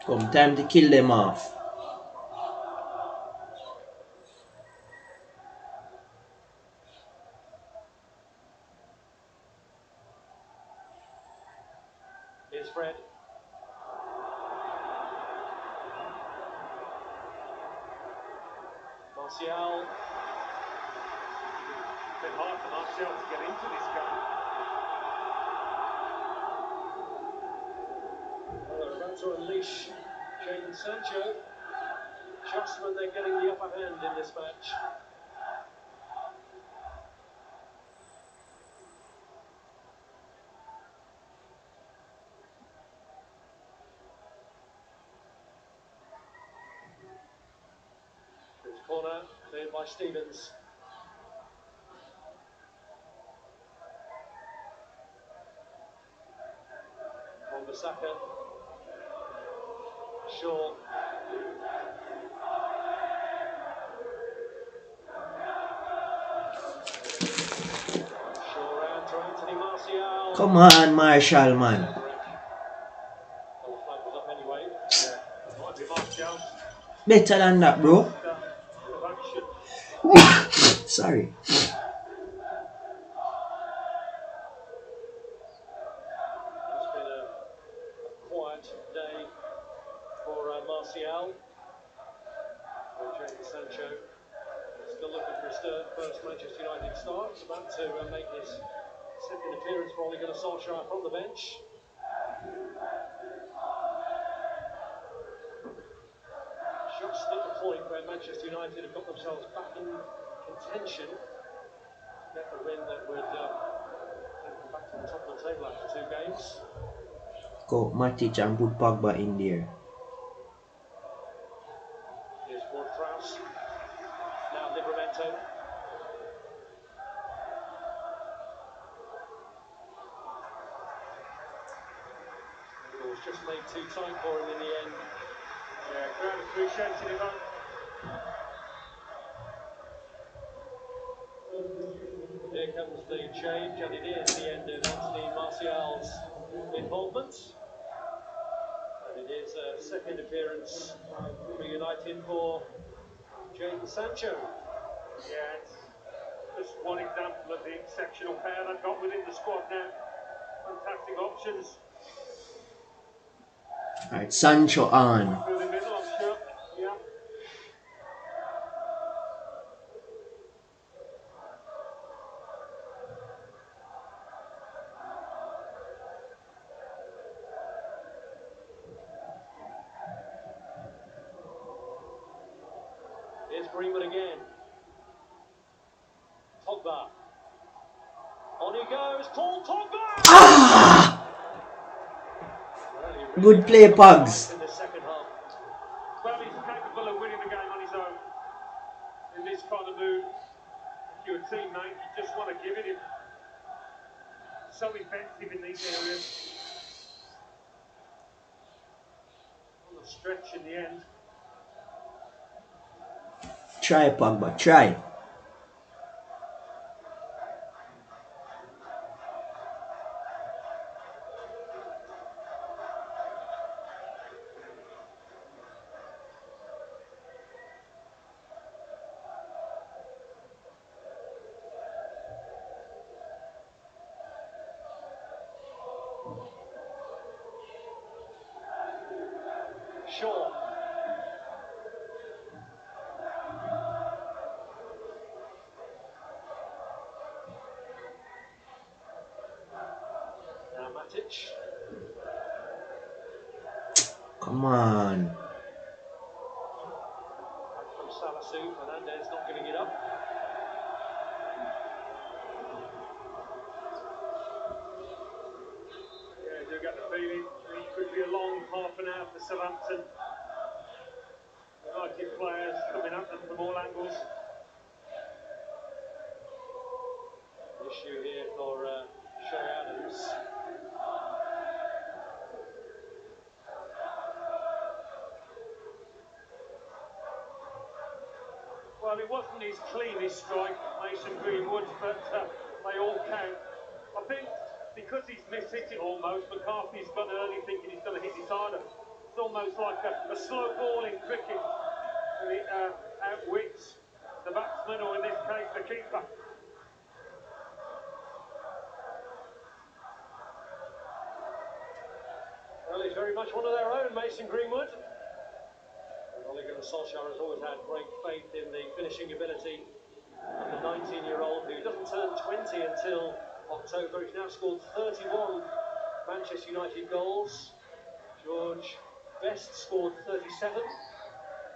Come time to kill them off. Martial. It's been hard for Martial to get into this game. Well, they're about to unleash Jadon Sancho just when they're getting the upper hand in this match. This corner cleared by Stevens. Wan-Bissaka. Shaw. Shaw round to Anthony Martial. Come on, Marshall, man. Well, the flag was up anyway. Yeah, might be Martial. Better than that, bro. Of action. Sorry. It's been a quiet day for Martial. Jadon Sancho still looking for his first Manchester United start. He's about to make his second appearance for Ole Gunnar Solskjaer from the bench. Just at the point where Manchester United have got themselves back in contention to get the win that would take them back to the top of the table after 2 games. Go Matic and put Pogba in there. Here's Ward-Prowse. Now Livramento. It was just made too tight for him in the end. Yeah, crowd appreciated it. Here comes the change, and it is the end of Anthony Martial's involvement. And it is a second appearance for United for Jadon Sancho. Yeah, it's just one example of the exceptional pair they've got within the squad now. Fantastic options. Alright, Sancho on. Through the middle, I'm sure. Yeah. Here's Greenwood again. Pogba. On he goes, Paul Pogba! Ah! Well, he really Good play, got the Pugs. in the second half. Well, he's capable of winning the game on his own. In this kind of mood, if you're a teammate, you just want to give it him. So effective in these areas. On the stretch in the end. Try Pogba, try. Shaw. Now Matic. Come on. Back from Salasu. Fernandez not giving it up. Yeah, I do get the feeling it could be a long half an hour for Southampton. United players coming at them from all angles. Issue here for Shay Adams. Well, it wasn't his cleanest strike, Mason Greenwood, but they all count. I think because he's mishit it almost, McCarthy's gone early thinking he's going to hit it harder. It's almost like a slow ball in cricket, and it outwits the batsman, or in this case, the keeper. Well, he's very much one of their own, Mason Greenwood. And Ole Gunnar Solskjaer has always had great faith in the finishing ability of the 19-year-old who doesn't turn 20 until October. He's now scored 31 Manchester United goals. George Best scored 37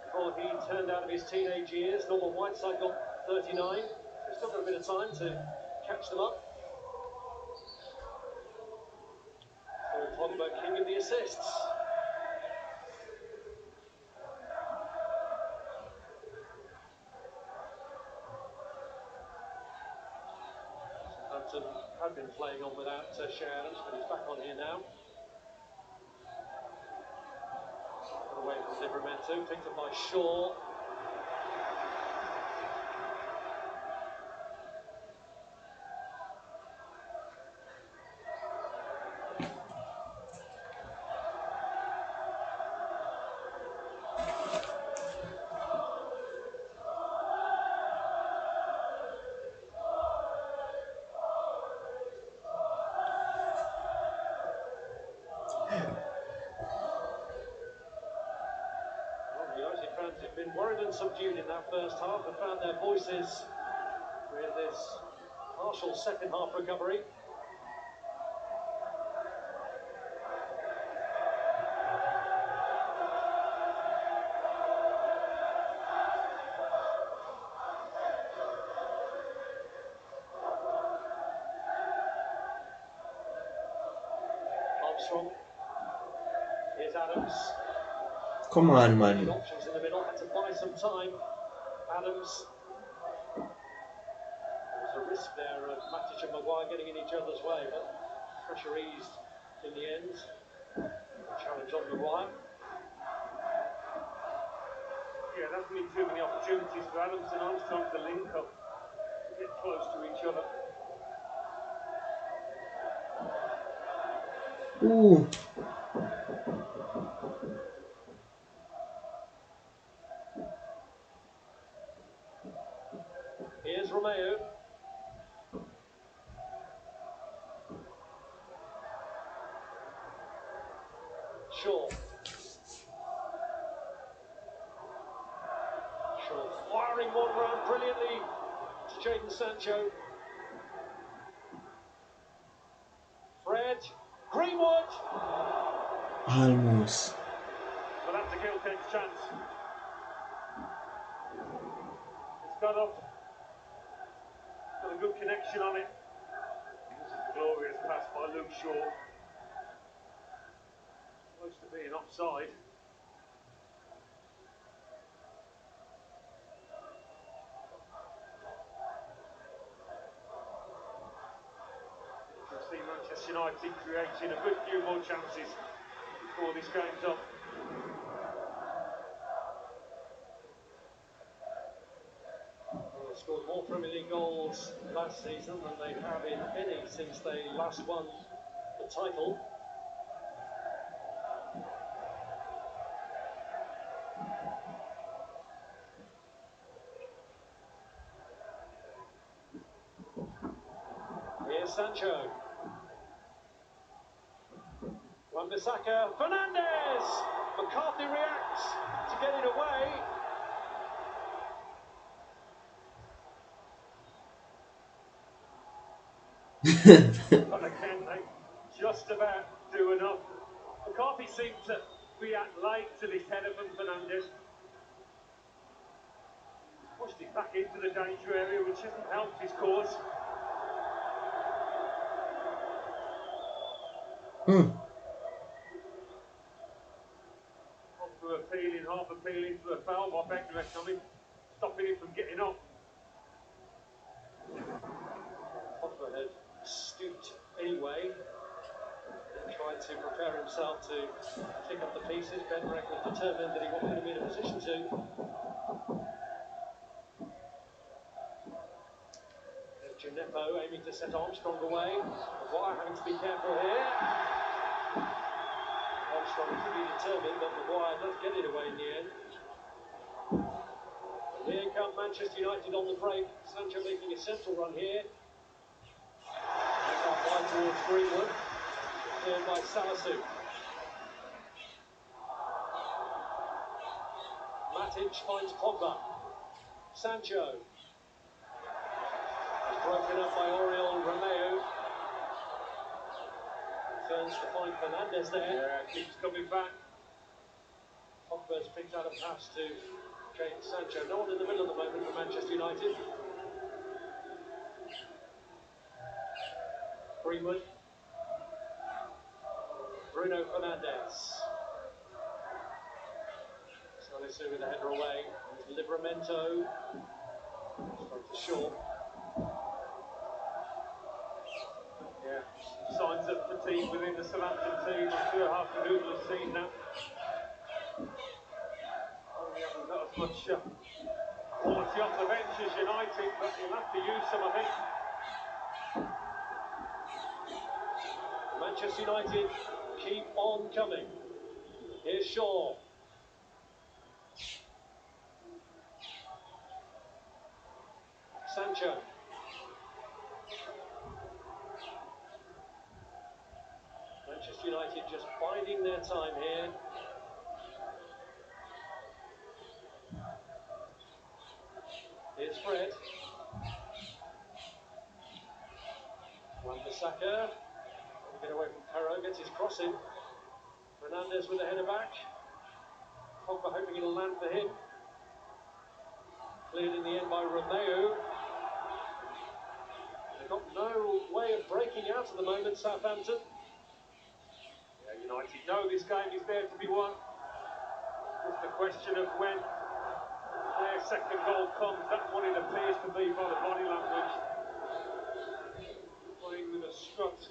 before he turned out of his teenage years. Norman Whiteside got 39. So he's still got a bit of time to catch them up. Paul Pogba, king of the assists. Southampton had been playing on without Shea Adams, but he's back on here now. Got away from Livramento, picked up by Shaw. United fans have been worried and subdued in that first half and found their voices with this partial second half recovery. Armstrong. Here's Adams. Come on, man. Options in the middle, had to buy some time. Adams. There's a risk there of Matic and Maguire getting in each other's way, but pressure eased in the end. Challenge on Maguire. Yeah, there hasn't been too many opportunities for Adams and Armstrong to link up, to get close to each other. Ooh. Here's Romeo. Shaw. Shaw firing one round brilliantly to Jadon Sancho. Fred. Greenwood. Almost. But that's a gilt-edged chance. It's got up. Got a good connection on it. This is a glorious pass by Luke Shaw. Close to being offside. You can see Manchester United creating a good few more chances before this game's up. Well, they scored more Premier League goals last season than they have in any since they last won the title. Here's Sancho. Wan-Bissaka. Fernandes! McCarthy reacts to get it away. But again, they just about do enough. McCarthy seemed to react late to this header from Fernandes. Pushed it back into the danger area, which hasn't helped his cause. Half appealing for a foul by Beckenrecht on him, stopping him from getting up. Pogba had stooped anyway and tried to prepare himself to pick up the pieces. Beckenrecht was determined that he wasn't going to be in a position to. There's Gineppo aiming to set Armstrong away. Maguire having to be careful here. Armstrong pretty determined, but Maguire does get it away in the end. Here come Manchester United on the break. Sancho making a central run here. Up wide towards Greenwood. Cleared by Salisu. Matic finds Pogba. Sancho. Is broken up by Oriol Romeo. Turns to find Fernandes there. Yeah, keeps coming back. Pogba's picked out a pass to Jadon Sancho. No one in the middle at the moment for Manchester United. Greenwood. Bruno Fernandes. Salisu with the header away. Livramento. Straight to Shaw. Yeah, signs of fatigue within the Southampton team. I'm sure half the Google has seen that. Oh, he hasn't got as much quality off the bench as United, but he'll have to use some, I think. Manchester United keep on coming. Here's Shaw. Sancho. Manchester United just biding their time here. Here's Fred. Wan-Bissaka. Get away from Perro, gets his cross in. Fernandes with the header back. Pogba hoping it'll land for him. Cleared in the end by Romeo. They've got no way of breaking out at the moment, Southampton. Yeah, United know this game is there to be won. Just a question of when their second goal comes. That's what it appears to be by the body language. Playing with a strut.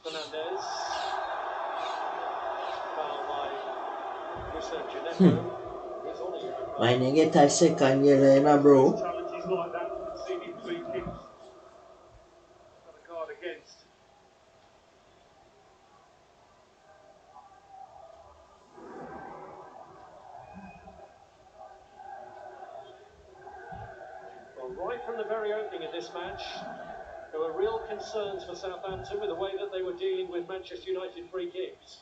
Fernandes. Foul by Southampton. He's on a yellow card. When you get a second yellow, na bro. Challenges like that, conceding free kicks. Got a guard against. Well, right from the very opening of this match, there were real concerns for Southampton with the way that they were dealing with Manchester United free kicks.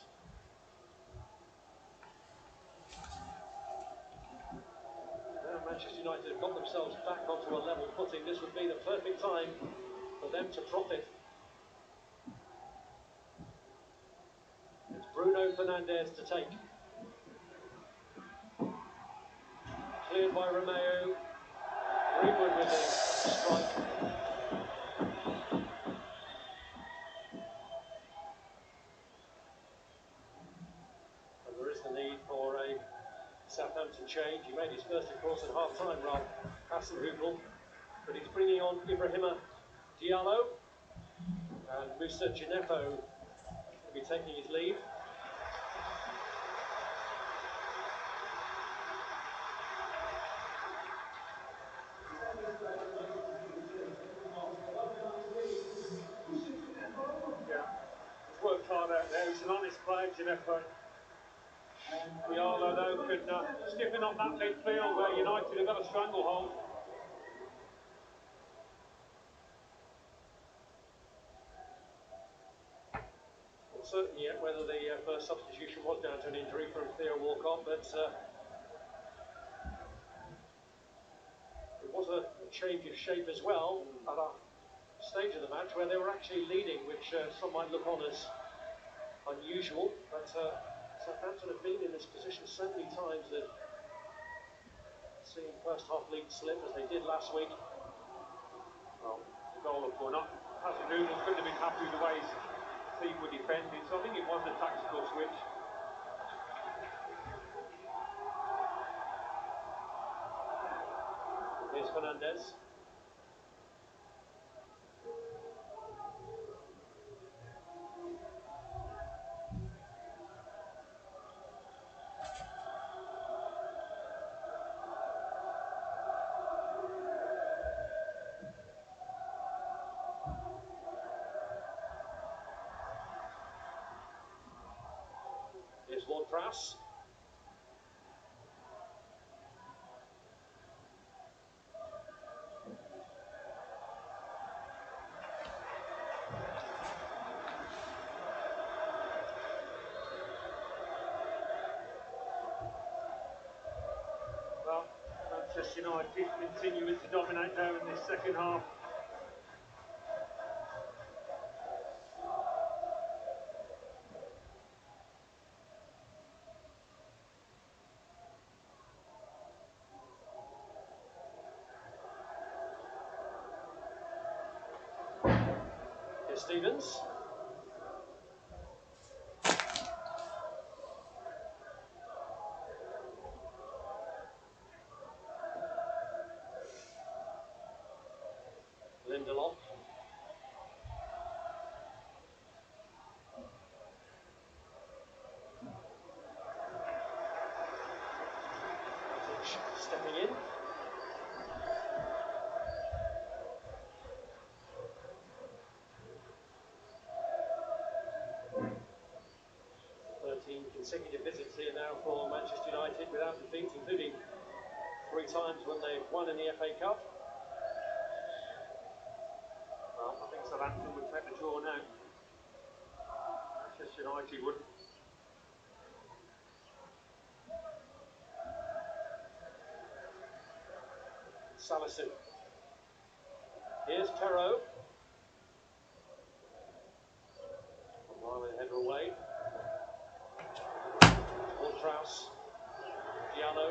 Now Manchester United have got themselves back onto a level footing. This would be the perfect time for them to profit. It's Bruno Fernandes to take. Cleared by Romeo. Greenwood with the strike. And there is the need for a Southampton change. He made his first, of course, at half-time, Rob Hasenhüttl. But he's bringing on Ibrahima Diallo. And Moussa Djenepo will be taking his leave. Yeah, he's worked hard out there. He's an honest player, Gineppo. Diallo, though, can stiffen up that midfield where United have got a stranglehold. Not certain yet whether the first substitution was down to an injury from Theo Walcott, but it was a change of shape as well at a stage of the match where they were actually leading, which some might look on as unusual, but Southampton have been in this position so many times that seeing first half lead slip as they did last week. Well, the goal up or not, Hasenhüttl couldn't have been happy with the way his team were defending, so I think it was a tactical switch. Here's Fernandes. Here's Ward-Prowse. United continuing to dominate now in this second half. Here's Stevens. Lindelof. Stepping in. Consecutive visits here now for Manchester United without defeat, including 3 times when they've won in the FA Cup. Well, I think Southampton would take the draw now. Manchester United would. Salison. Here's Perrault. While they header away. Ward-Prowse. Diallo.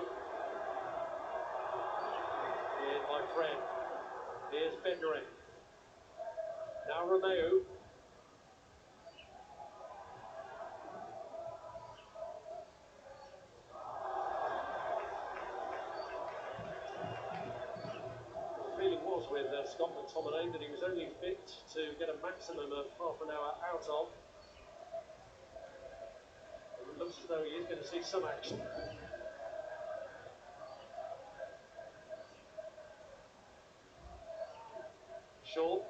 Cleared by Fred. Here's Bednarek. Now Romeu. The feeling was with Scott McTominay that he was only fit to get a maximum of half an hour out of. And it looks as though he is going to see some action. Shaw.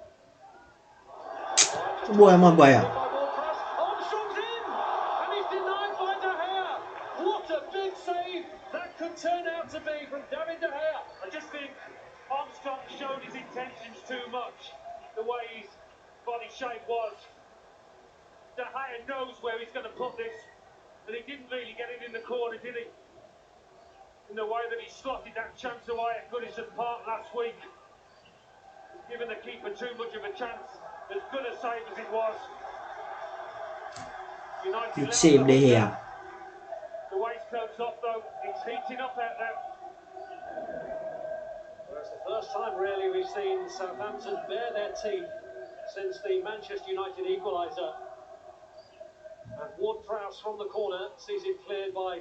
Boy, Maguire. Armstrong's in! And he's denied by De Gea! What a big save that could turn out to be from David De Gea! I just think Armstrong showed his intentions too much. The way his body shape was. De Gea knows where he's going to put this. And he didn't really get it in the corner, did he? In the way that he slotted that chance away at Goodison Park last week. Giving the keeper too much of a chance. As good a save as it was. Good save there here. The waistcoat's off though. It's heating up out there. Well, it's the first time really we've seen Southampton bare their teeth since the Manchester United equaliser. And Ward-Prowse from the corner sees it cleared by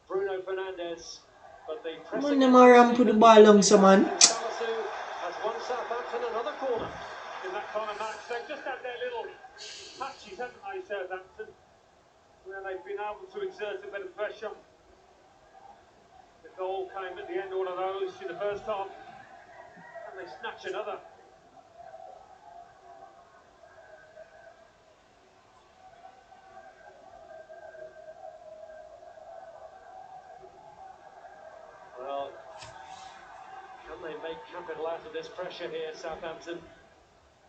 Bruno Fernandes. But the pressing put the ball on someone. has won Southampton another corner. In that kind of match, they've just had their little patches, haven't they, Southampton? Where they've been able to exert a bit of pressure. The goal came at the end of one of those in the first half. And they snatch another. Well, can they make capital out of this pressure here, Southampton?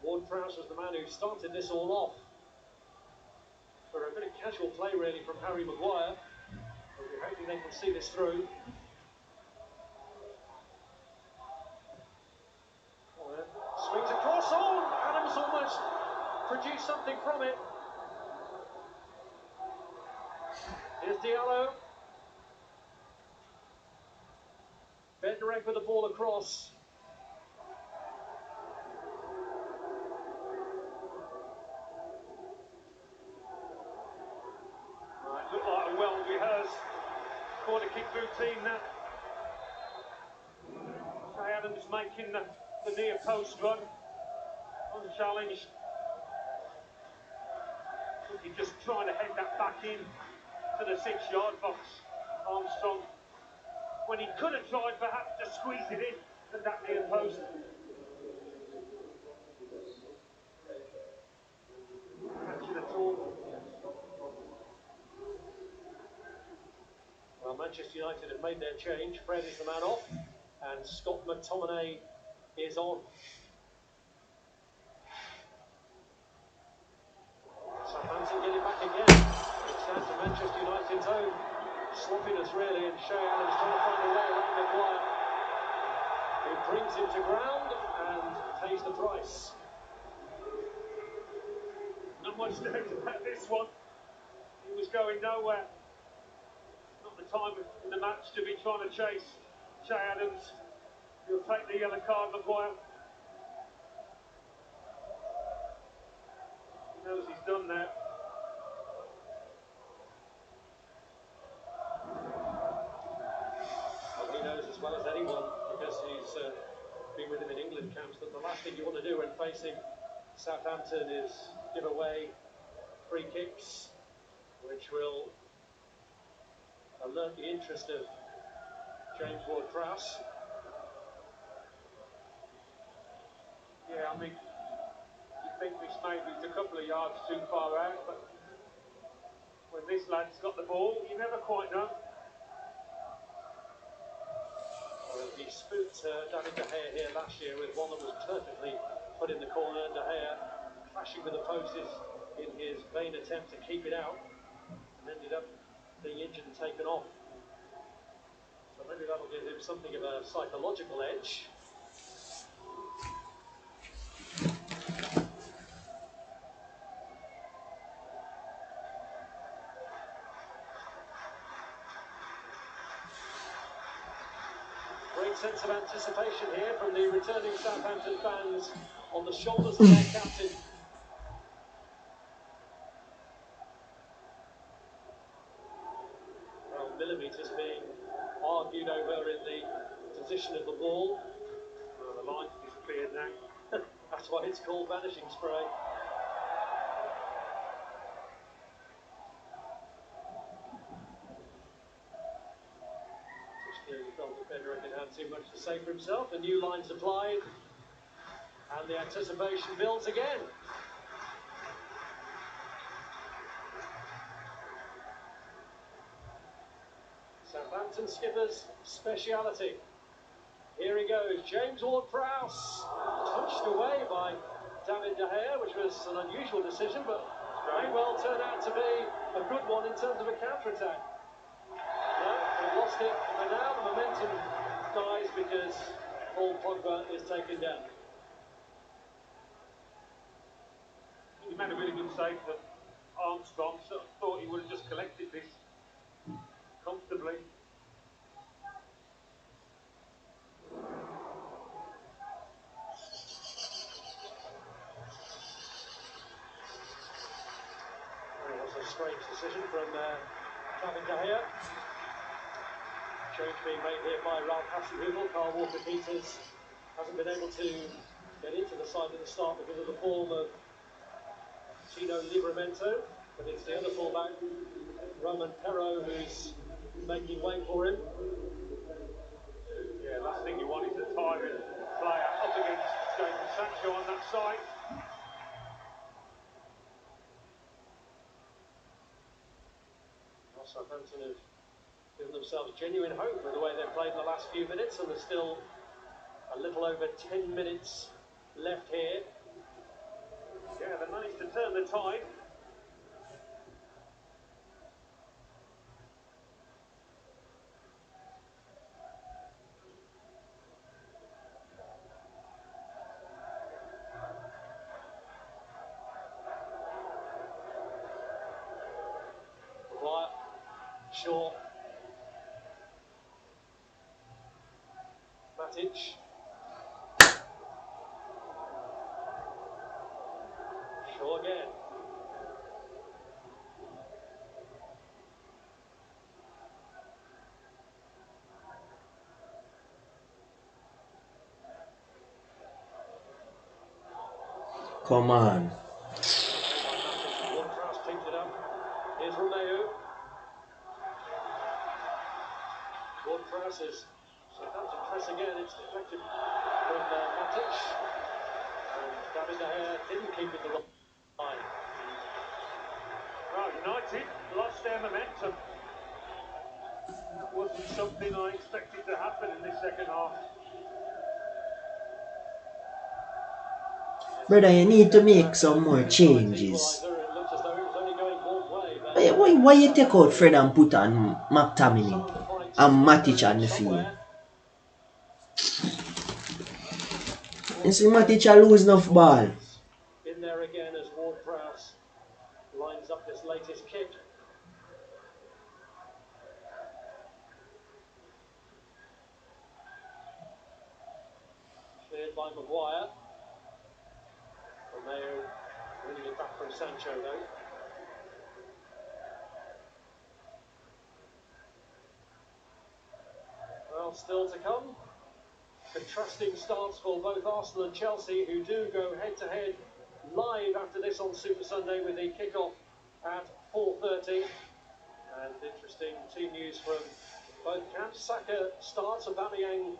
Ward-Prowse was the man who started this all off. For a bit of casual play, really, from Harry Maguire. But we're hoping they can see this through. Swings across. Oh, Adams almost produced something from it. Here's Diallo. Bednarek with the ball across. Right, looked like a well-rehearsed corner kick routine that. Jay Adams making the near post run, unchallenged. I think he's just trying to head that back in to the 6-yard box. Armstrong, when he could have tried perhaps to squeeze it in at that near post. Catch it at all. Well, Manchester United have made their change. Fred is the man off, and Scott McTominay is on. Southampton get it back again. It's down to Manchester United's own sloppiness, really, and Shea Adams trying to find a way around Maguire. brings him to ground and pays the price. Not much doubt about this one. He was going nowhere. Not the time in the match to be trying to chase Che Adams. He'll take the yellow card, Maguire. He knows he's done now. Well, he knows as well as anyone, because he's been with him in England camps, that the last thing you want to do when facing Southampton is give away free kicks, which will alert the interest of James Ward-Prowse. Yeah, I mean, you think this maybe a couple of yards too far out, but when this lad's got the ball, you never quite know. Well, he spooked David De Gea here last year with one that was perfectly put in the corner. De Gea crashing with the posts in his vain attempt to keep it out, and ended up being injured and taken off. So maybe that'll give him something of a psychological edge. Great sense of anticipation here from the returning Southampton fans on the shoulders of their captain. Well, millimetres being argued over in the position of the ball. Well, the line's disappeared now. That's why it's called vanishing spray. Clearly felt that Bedrick had had too much to say for himself. The new line's applied, and the anticipation builds again. Southampton skipper's speciality. Here he goes, James Ward-Prowse, touched away by David De Gea, which was an unusual decision, but may well turn out to be a good one in terms of a counter-attack. No, they've lost it for now. The momentum dies because Paul Pogba is taken down. He made a really good save for Armstrong, so I thought he would have just collected this comfortably. It was a strange decision from David De Gea. Change being made here by Ralph Hasenhüttl. Carl Walker-Peters hasn't been able to get into the side at the start because of the form of Tino Livramento, but it's the other fullback, Roman Perro, who's making way for him. Yeah, last thing you want is a tiring player up against Jadon Sancho on that side. Well, Southampton have given themselves genuine hope with the way they've played in the last few minutes, and there's still a little over 10 minutes left here. Yeah, they managed to turn the tide. Quiet, short. Matic. Shaw again. Come on. Ward-Prowse picked it up. Here's Romeo. Ward-Prowse is Southampton press again. It's deflected from Matic. And David De Gea didn't keep it the right line. Well, United lost their momentum. That wasn't something I expected to happen in this second half. Brother, you need to make some more changes. It looked as though it was only going one way, but Why you take out Fred and put on McTominay and Matic on the field? You see Matic a lose enough ball. In there again as Ward-Prowse lines up this latest kick. Cleared by Maguire. Romeo winning it back from Sancho though. Well, still to come. Contrasting starts for both Arsenal and Chelsea, who do go head-to-head live after this on Super Sunday with the kick-off at 4:30. And interesting team news from both camps. Saka starts, Aubameyang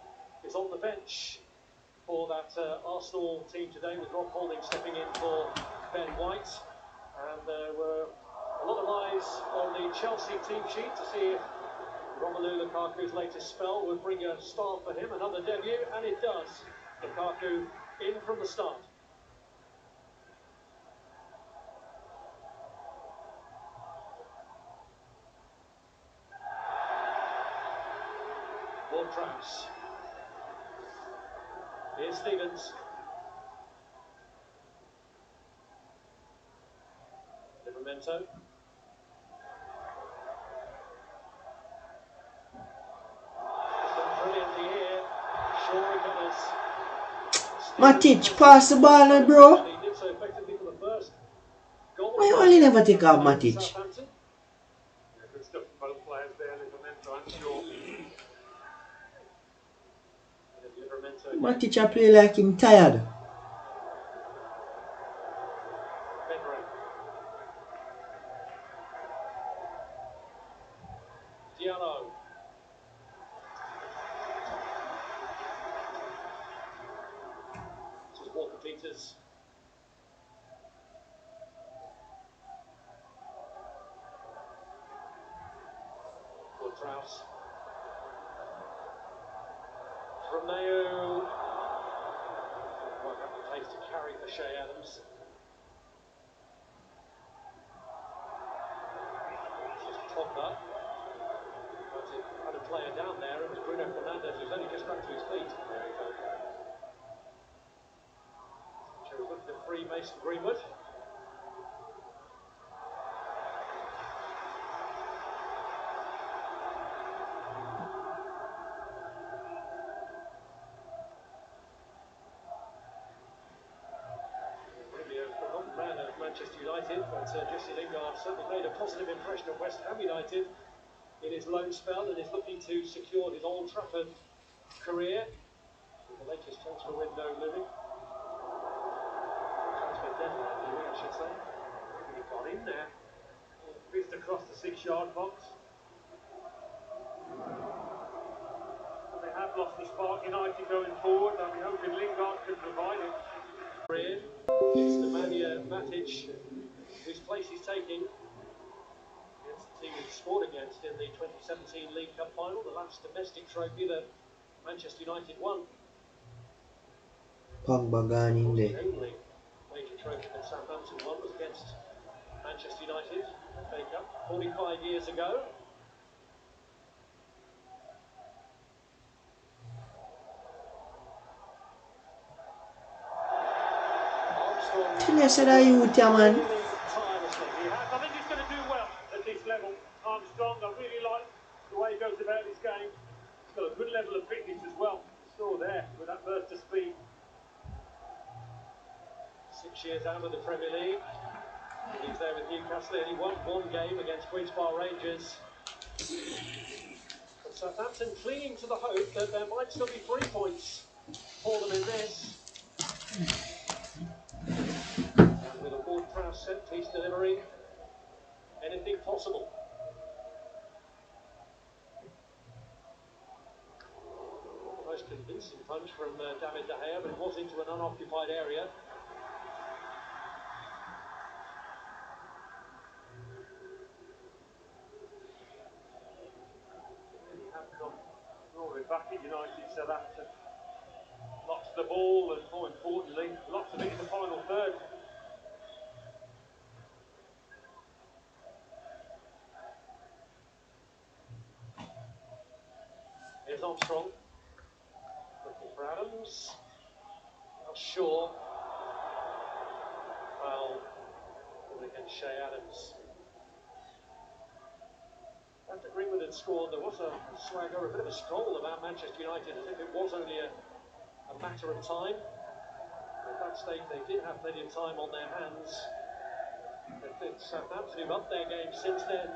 is on the bench for that Arsenal team today, with Rob Holding stepping in for Ben White. And there were a lot of eyes on the Chelsea team sheet to see if Romelu Lukaku's latest spell would bring a start for him, another debut, and it does. Lukaku in from the start. Ward-Prowse. Here's Stevens. Livramento. Brilliantly here. Shaw recovers. Matic, pass the ball now, bro. He did so effectively for the first goal. Why you only never take out Matic? Southampton. Yeah, good stuff from both players there, Livramento and Shaw. Livramento again. Matic a play like him tired. Pedro. Diallo. This is Walker Peters. Ward-Prowse. Romeo. Quite have the pace to carry for Shea Adams. This is Pogba. Had a player down there. It was Bruno Fernandes, who's only just back to his feet. So we're looking at free Mason Greenwood. Really a forgotten man of Manchester United, but Jesse Lingard certainly made a positive impression of West Ham United in his loan spell and is looking to secure his Old Trafford career with the latest transfer window looming. Transfer deadline looming, I should say. He got in there. Fist across the 6-yard box. And they have lost the spark, United going forward. I'll be hoping Lingard can provide it. It's Nemanja Matic, whose place he's taking against the team he scored against in the 2017 League Cup final, the last domestic trophy that Manchester United won. Pogba gone in The there. only major trophy that Southampton won was against Manchester United, FA Cup, 45 years ago. Armstrong Till you said that you yeah, man. really tirelessly. He has. I think he's going to do well at this level. Armstrong, I really like the way he goes about his game. He's got a good level of fitness as well. He's still there with that burst of speed. 6 years out of the Premier League. He's there with Newcastle. He won one game against Queen's Park Rangers. But Southampton clinging to the hope that there might still be 3 points for them in this. And with a Ward-Prowse set-piece delivery, anything possible. Most convincing punch from David De Gea, but it was into an unoccupied area. He have come roaring back at United Southampton. Lots of the ball and, more importantly, lots of it in the final third. Here's Armstrong. Looking for Adams. sure. Well, against Shea Adams. After Greenwood had scored, there was a swagger, a bit of a scroll about Manchester United, as if it was only a matter of time. At that stage, they did have plenty of time on their hands. It's Southampton who've upped their game since then.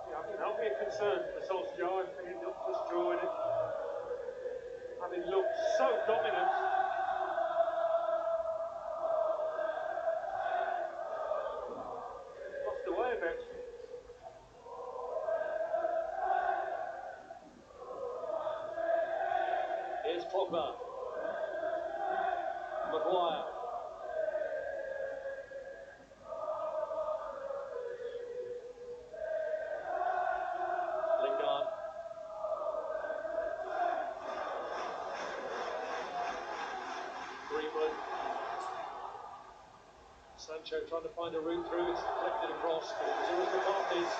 Yeah, I think that'll be a concern for Solskjaer if they end up just drawing it. Having looked so dominant. Lost away a bit. Here's Pogba. Maguire. Lingard. Greenwood. Sancho trying to find a route through. It's deflected across. But it was McCarthy's.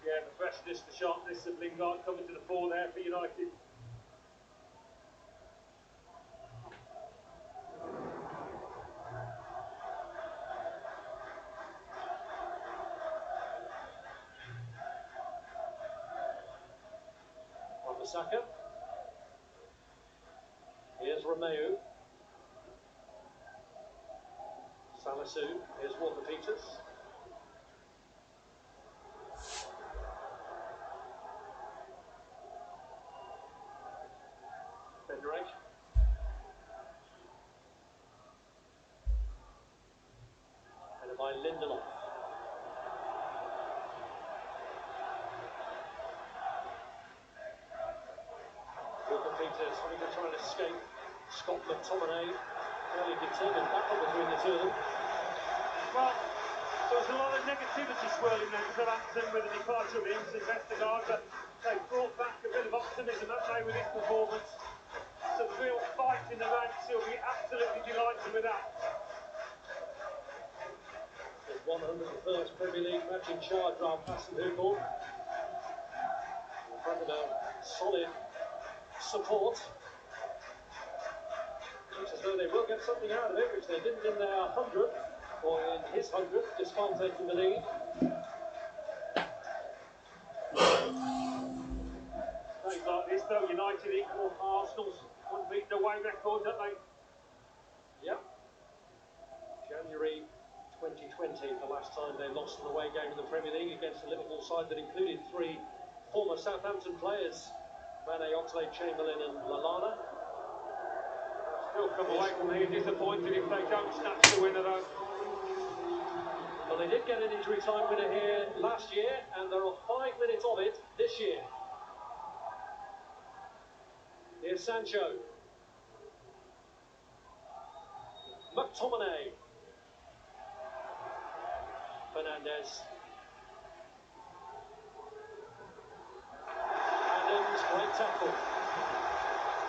Yeah, the freshness, the sharpness of Lingard coming to the fore there for United. Saka. Here's Romeu. Salisu. Here's Walker Peters. Bednarek. Headed by Lindelof. Walker Peters having to try and escape. Scott McTominay. Fairly determined battle between the two of them. Well, there was a lot of negativity swirling there in Southampton with the departure of Vestergaard, but they brought back a bit of optimism, that day, with his performance. Some real fight in the ranks. He'll be absolutely delighted with that. His 101st Premier League match in charge, Ralph Hasenhüttl. In front of a solid support. Looks as though they will get something out of it, which they didn't in their 100th, or in his 100th, despite taking the lead. Days like this, though, United equal Arsenal's unbeaten away record, don't they? Yep. January 2020, the last time they lost an away game in the Premier League against a Liverpool side that included 3 former Southampton players, Mane, Oxlade-Chamberlain and Lallana. Still come away from here disappointed if they don't snatch the winner, though. Well, they did get an injury time winner here last year, and there are 5 minutes of it this year. Here's Sancho. McTominay. Fernandes. Adams, great tackle.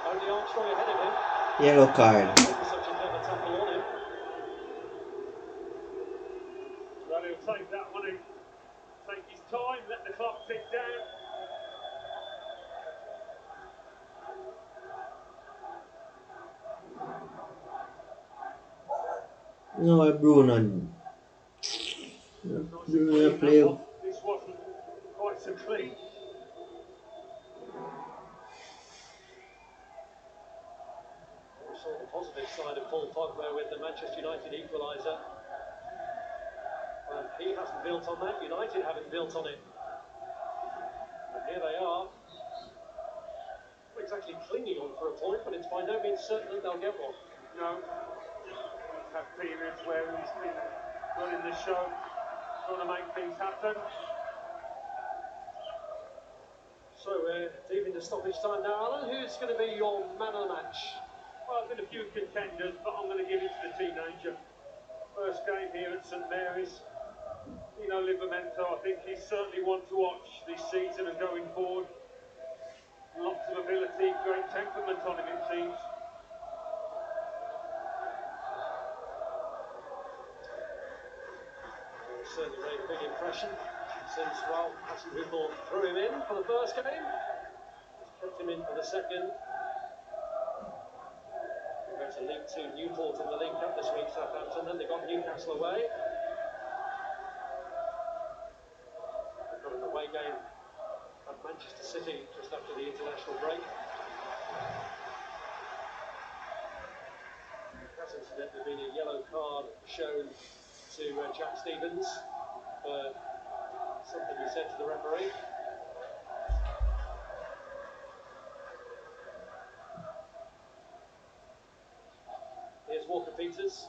Only Armstrong ahead of him. Yellow card. Such a clever tackle on him. Well, he'll take that one and take his time, let the clock tick down. No, Bruno. Bruno play. This wasn't quite so clean. We saw the positive side of Paul Pogba with the Manchester United equaliser. Well, he hasn't built on that, United haven't built on it. And here they are. Not exactly clinging on for a point, but it's by no means certain that they'll get one. No. He's had periods where he's been running the show, trying to make things happen. So we're deep into stoppage time now, Alan. Who's going to be your man of the match? Well, there's been a few contenders, but I'm going to give it to the teenager. First game here at St Mary's. Dino Livramento, I think he's certainly one to watch this season and going forward. Lots of ability, great temperament on him, it seems. Certainly made a big impression since Ralph Hasenhüttl threw him in for the first game. him in for the second. They're going to link to Newport in the League Cup this week, Southampton. Then they got Newcastle away. They've got an away game at Manchester City just after the international break. There has incidentally been a yellow card shown to Jack Stevens for something he said to the referee. Here's Walker Peters.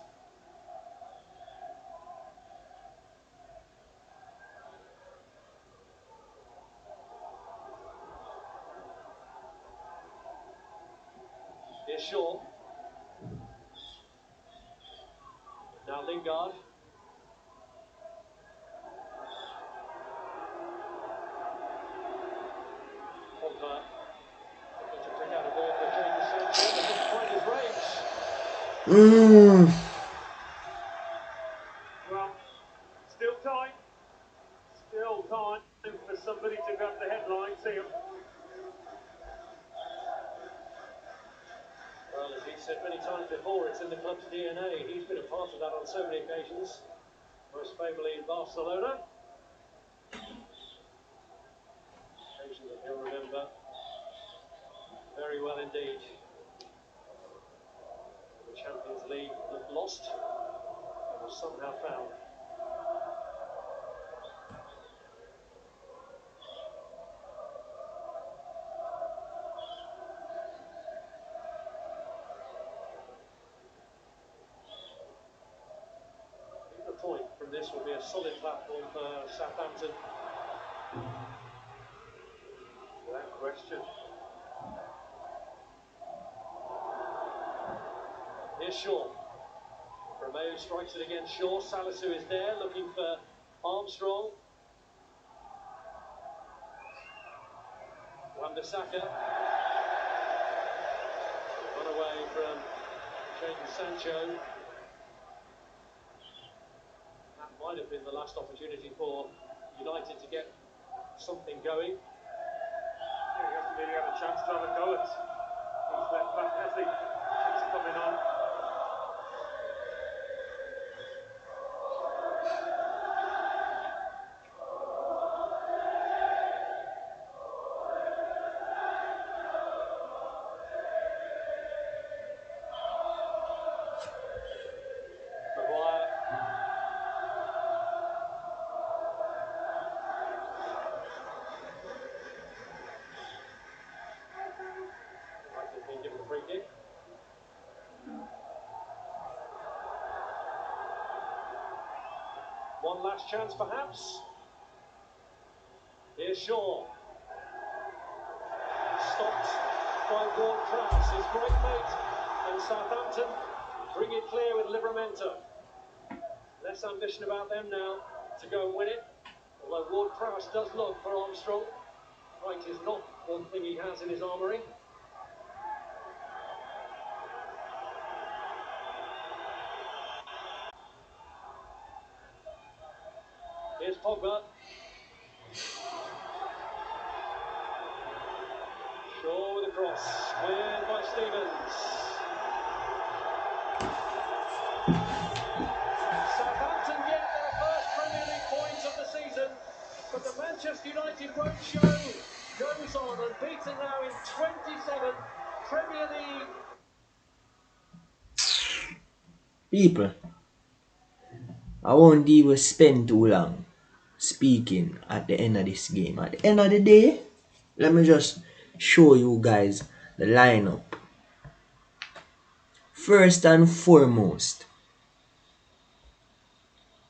Here's Shaw. Now Lingard. Pogba looking to pick out a ball for James Sancho. They didn't find his range. Well, still time. Still time for somebody to grab the headline. See him. Well, as he said many times before, it's in the club's DNA. He's been a part of that on so many occasions, most famously in Barcelona. Occasion that he'll remember very well indeed. The Champions League looked lost and was somehow found. The point from this will be a solid platform for Southampton. Without question. Here's Shaw. Romeo strikes it against Shaw. Salisu is there looking for Armstrong. Wan-Bissaka. Run away from Jadon Sancho. That might have been the last opportunity for United to get something going. Yeah, he hasn't really had a chance to have a go at his left back, has he? He's coming on. Maguire. United being given a free kick. One last chance perhaps. Here's Shaw. Stopped by Ward-Prowse, his great mate, and Southampton bring it clear with Livramento. Less ambition about them now to go and win it, although Ward-Prowse does look for Armstrong. Height is not one thing he has in his armoury. Here's Pogba. Shaw with a cross, cleared by Stevens. Southampton get their first Premier League point of the season, but the Manchester United roadshow goes on, unbeaten now in 27 Premier League. People, I won't even spend too long speaking at the end of this game. At the end of the day, let me just show you guys the lineup. First and foremost,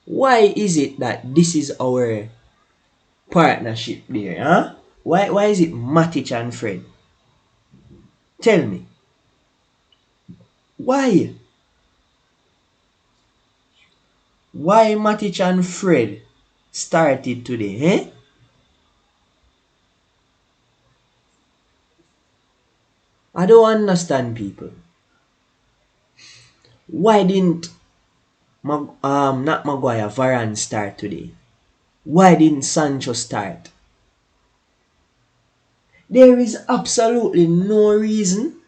why is it that this is our partnership there, huh? Why is it Matic and Fred? Tell me. Why? Why Matic and Fred started today, eh? I don't understand, people. Why didn't not Maguire, Varane start today? Why didn't Sancho start? There is absolutely no reason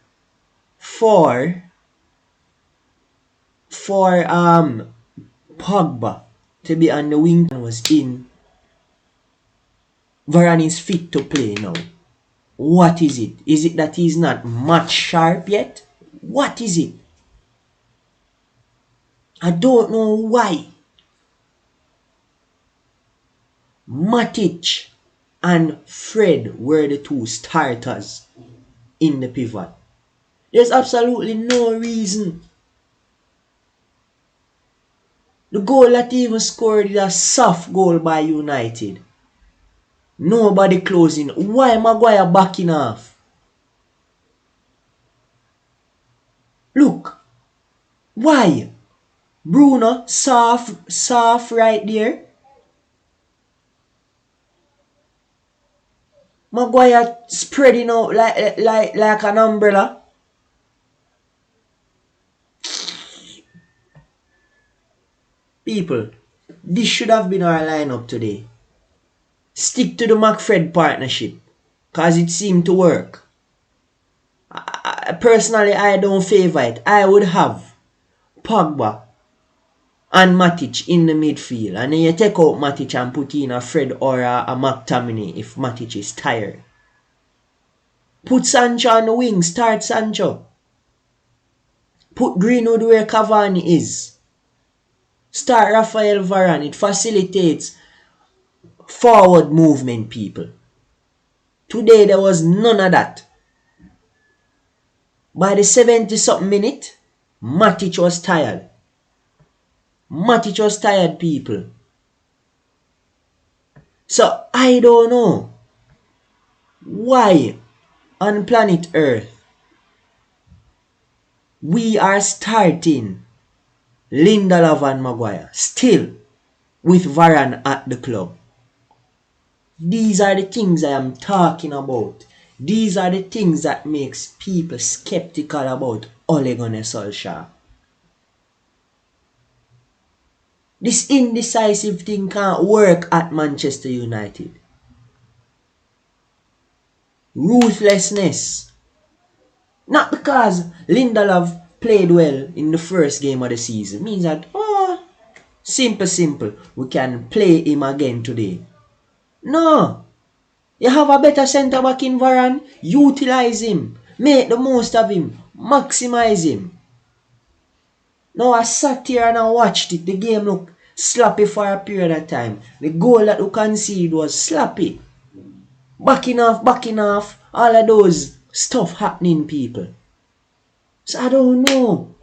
for Pogba to be on the wing was in. Varane is fit to play now. What is it? Is it that he's not match sharp yet? What is it? I don't know why. Matic and Fred were the two starters in the pivot. There's absolutely no reason. The goal that he even scored is a soft goal by United. Nobody closing. Why Maguire backing off? Look. Why? Bruno soft right there. Maguire spreading out like an umbrella. People, this should have been our lineup today. Stick to the McFred partnership, cause it seemed to work. Personally, I don't favor it. I would have Pogba and Matic in the midfield, and then you take out Matic and put in a Fred or a McTominay if Matic is tired. Put Sancho on the wing, start Sancho. Put Greenwood where Cavani is. Start Rafael Varane. It facilitates forward movement, people. Today there was none of that. By the 70-something minute, Matic was tired. Matic was tired, people. So I don't know why on planet Earth we are starting Lindelof and Maguire still with Varane at the club. These are the things I am talking about. These are the things that makes people skeptical about Ole Gunnar Solskjaer. This indecisive thing can't work at Manchester United. Ruthlessness. Not because Lindelof played well in the first game of the season means that, simple, we can play him again today. No. You have a better centre back in Varane, utilize him, make the most of him, maximize him. Now I sat here and I watched it. The game looked sloppy for a period of time. The goal that we conceded was sloppy. Backing off, all of those stuff happening, people. So I don't know.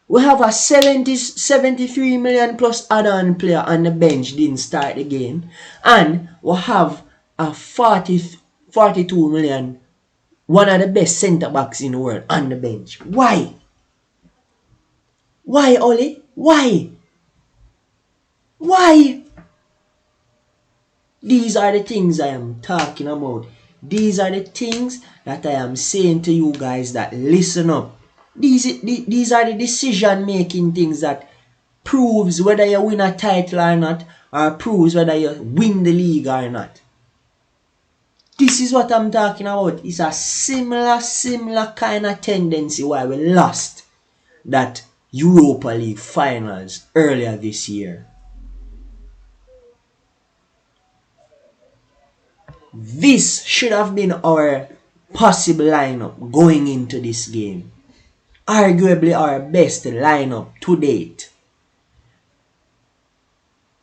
We have a 73 million plus add-on player on the bench, didn't start the game. And we have a 42 million, one of the best centre backs in the world on the bench. Why? Why, Oli? Why? Why? These are the things I am talking about. These are the things that I am saying to you guys that listen up. These are the decision-making things that proves whether you win a title or not, or proves whether you win the league or not. This is what I'm talking about. It's a similar kind of tendency why we lost that Europa League finals earlier this year. This should have been our possible lineup going into this game. Arguably our best lineup to date.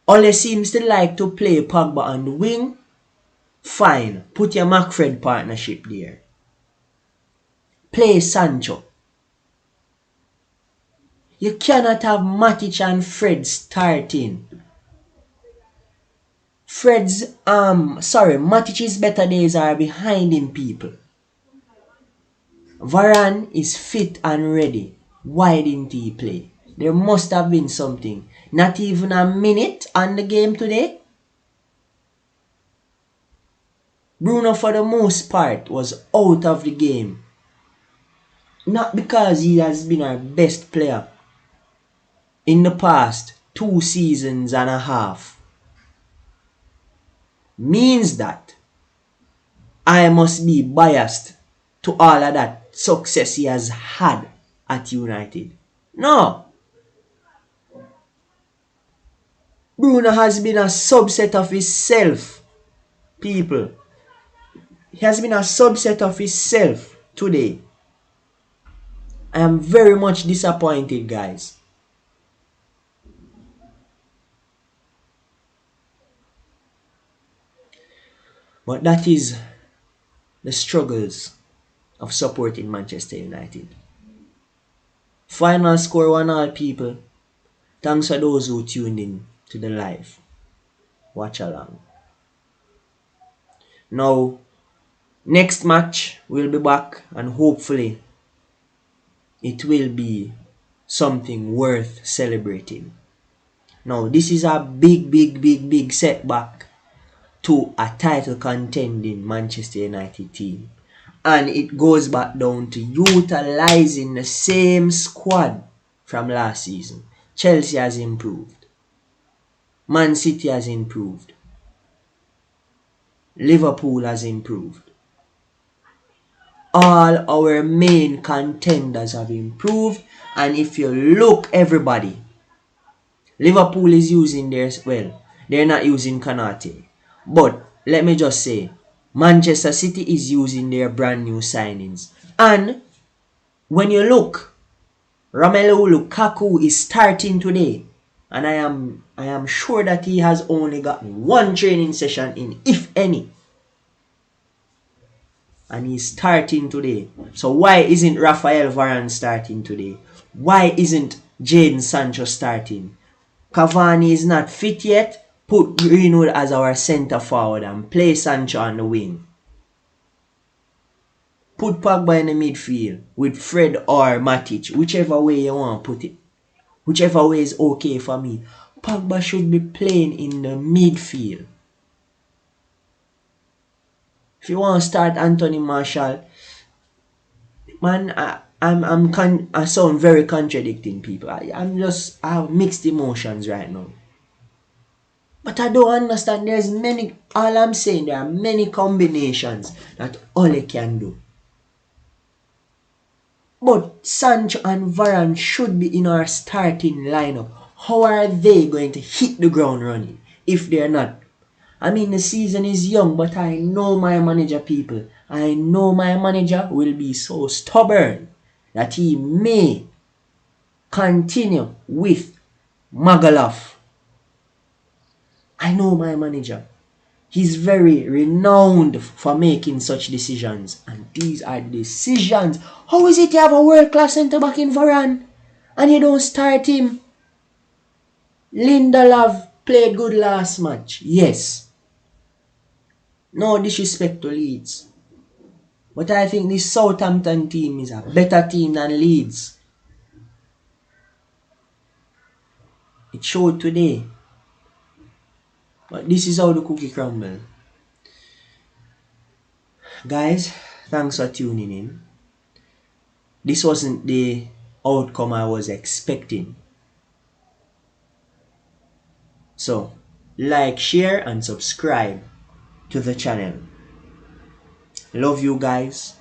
Ole seems to like to play Pogba on the wing. Fine, put your McFred partnership there. Play Sancho. You cannot have Matic and Fred starting. Matic's better days are behind him, people. Varane is fit and ready. Why didn't he play? There must have been something. Not even a minute on the game today. Bruno, for the most part, was out of the game. Not because he has been our best player in the past 2 seasons and a half. means that I must be biased to all of that success he has had at United. No. Bruno has been a subset of himself, people. He has been a subset of himself today. I am very much disappointed, guys. But that is the struggles of supporting Manchester United. Final score 1-1, people. Thanks for those who tuned in to the live. Watch along. Now, next match, we'll be back and hopefully it will be something worth celebrating. Now, this is a big setback to a title contending Manchester United team. And it goes back down to utilizing the same squad from last season. Chelsea has improved. Man City has improved. Liverpool has improved. All our main contenders have improved. And if you look, everybody, Liverpool is using theirs. Well, they're not using Kanate. But let me just say, Manchester City is using their brand new signings. And when you look, Romelu Lukaku is starting today. And I am sure that he has only gotten one training session in, if any. And he's starting today. So why isn't Rafael Varane starting today? Why isn't Jadon Sancho starting? Cavani is not fit yet. Put Greenwood as our centre forward and play Sancho on the wing. Put Pogba in the midfield with Fred or Matic, whichever way you want to put it. Whichever way is okay for me. Pogba should be playing in the midfield. If you want to start Anthony Martial, man, I sound very contradicting, people. I have mixed emotions right now. But I don't understand. All I'm saying, there are many combinations that Ole can do. But Sancho and Varane should be in our starting lineup. How are they going to hit the ground running if they're not? I mean, the season is young, but I know my manager, people. I know my manager will be so stubborn that he may continue with Magaluf. I know my manager. He's very renowned for making such decisions. And these are decisions. How is it you have a world-class centre-back in Varane and you don't start him? Lindelof played good last match. Yes. No disrespect to Leeds. But I think this Southampton team is a better team than Leeds. It showed today. But this is how the cookie crumbles. Guys, thanks for tuning in. This wasn't the outcome I was expecting. So, like, share, and subscribe to the channel. Love you guys.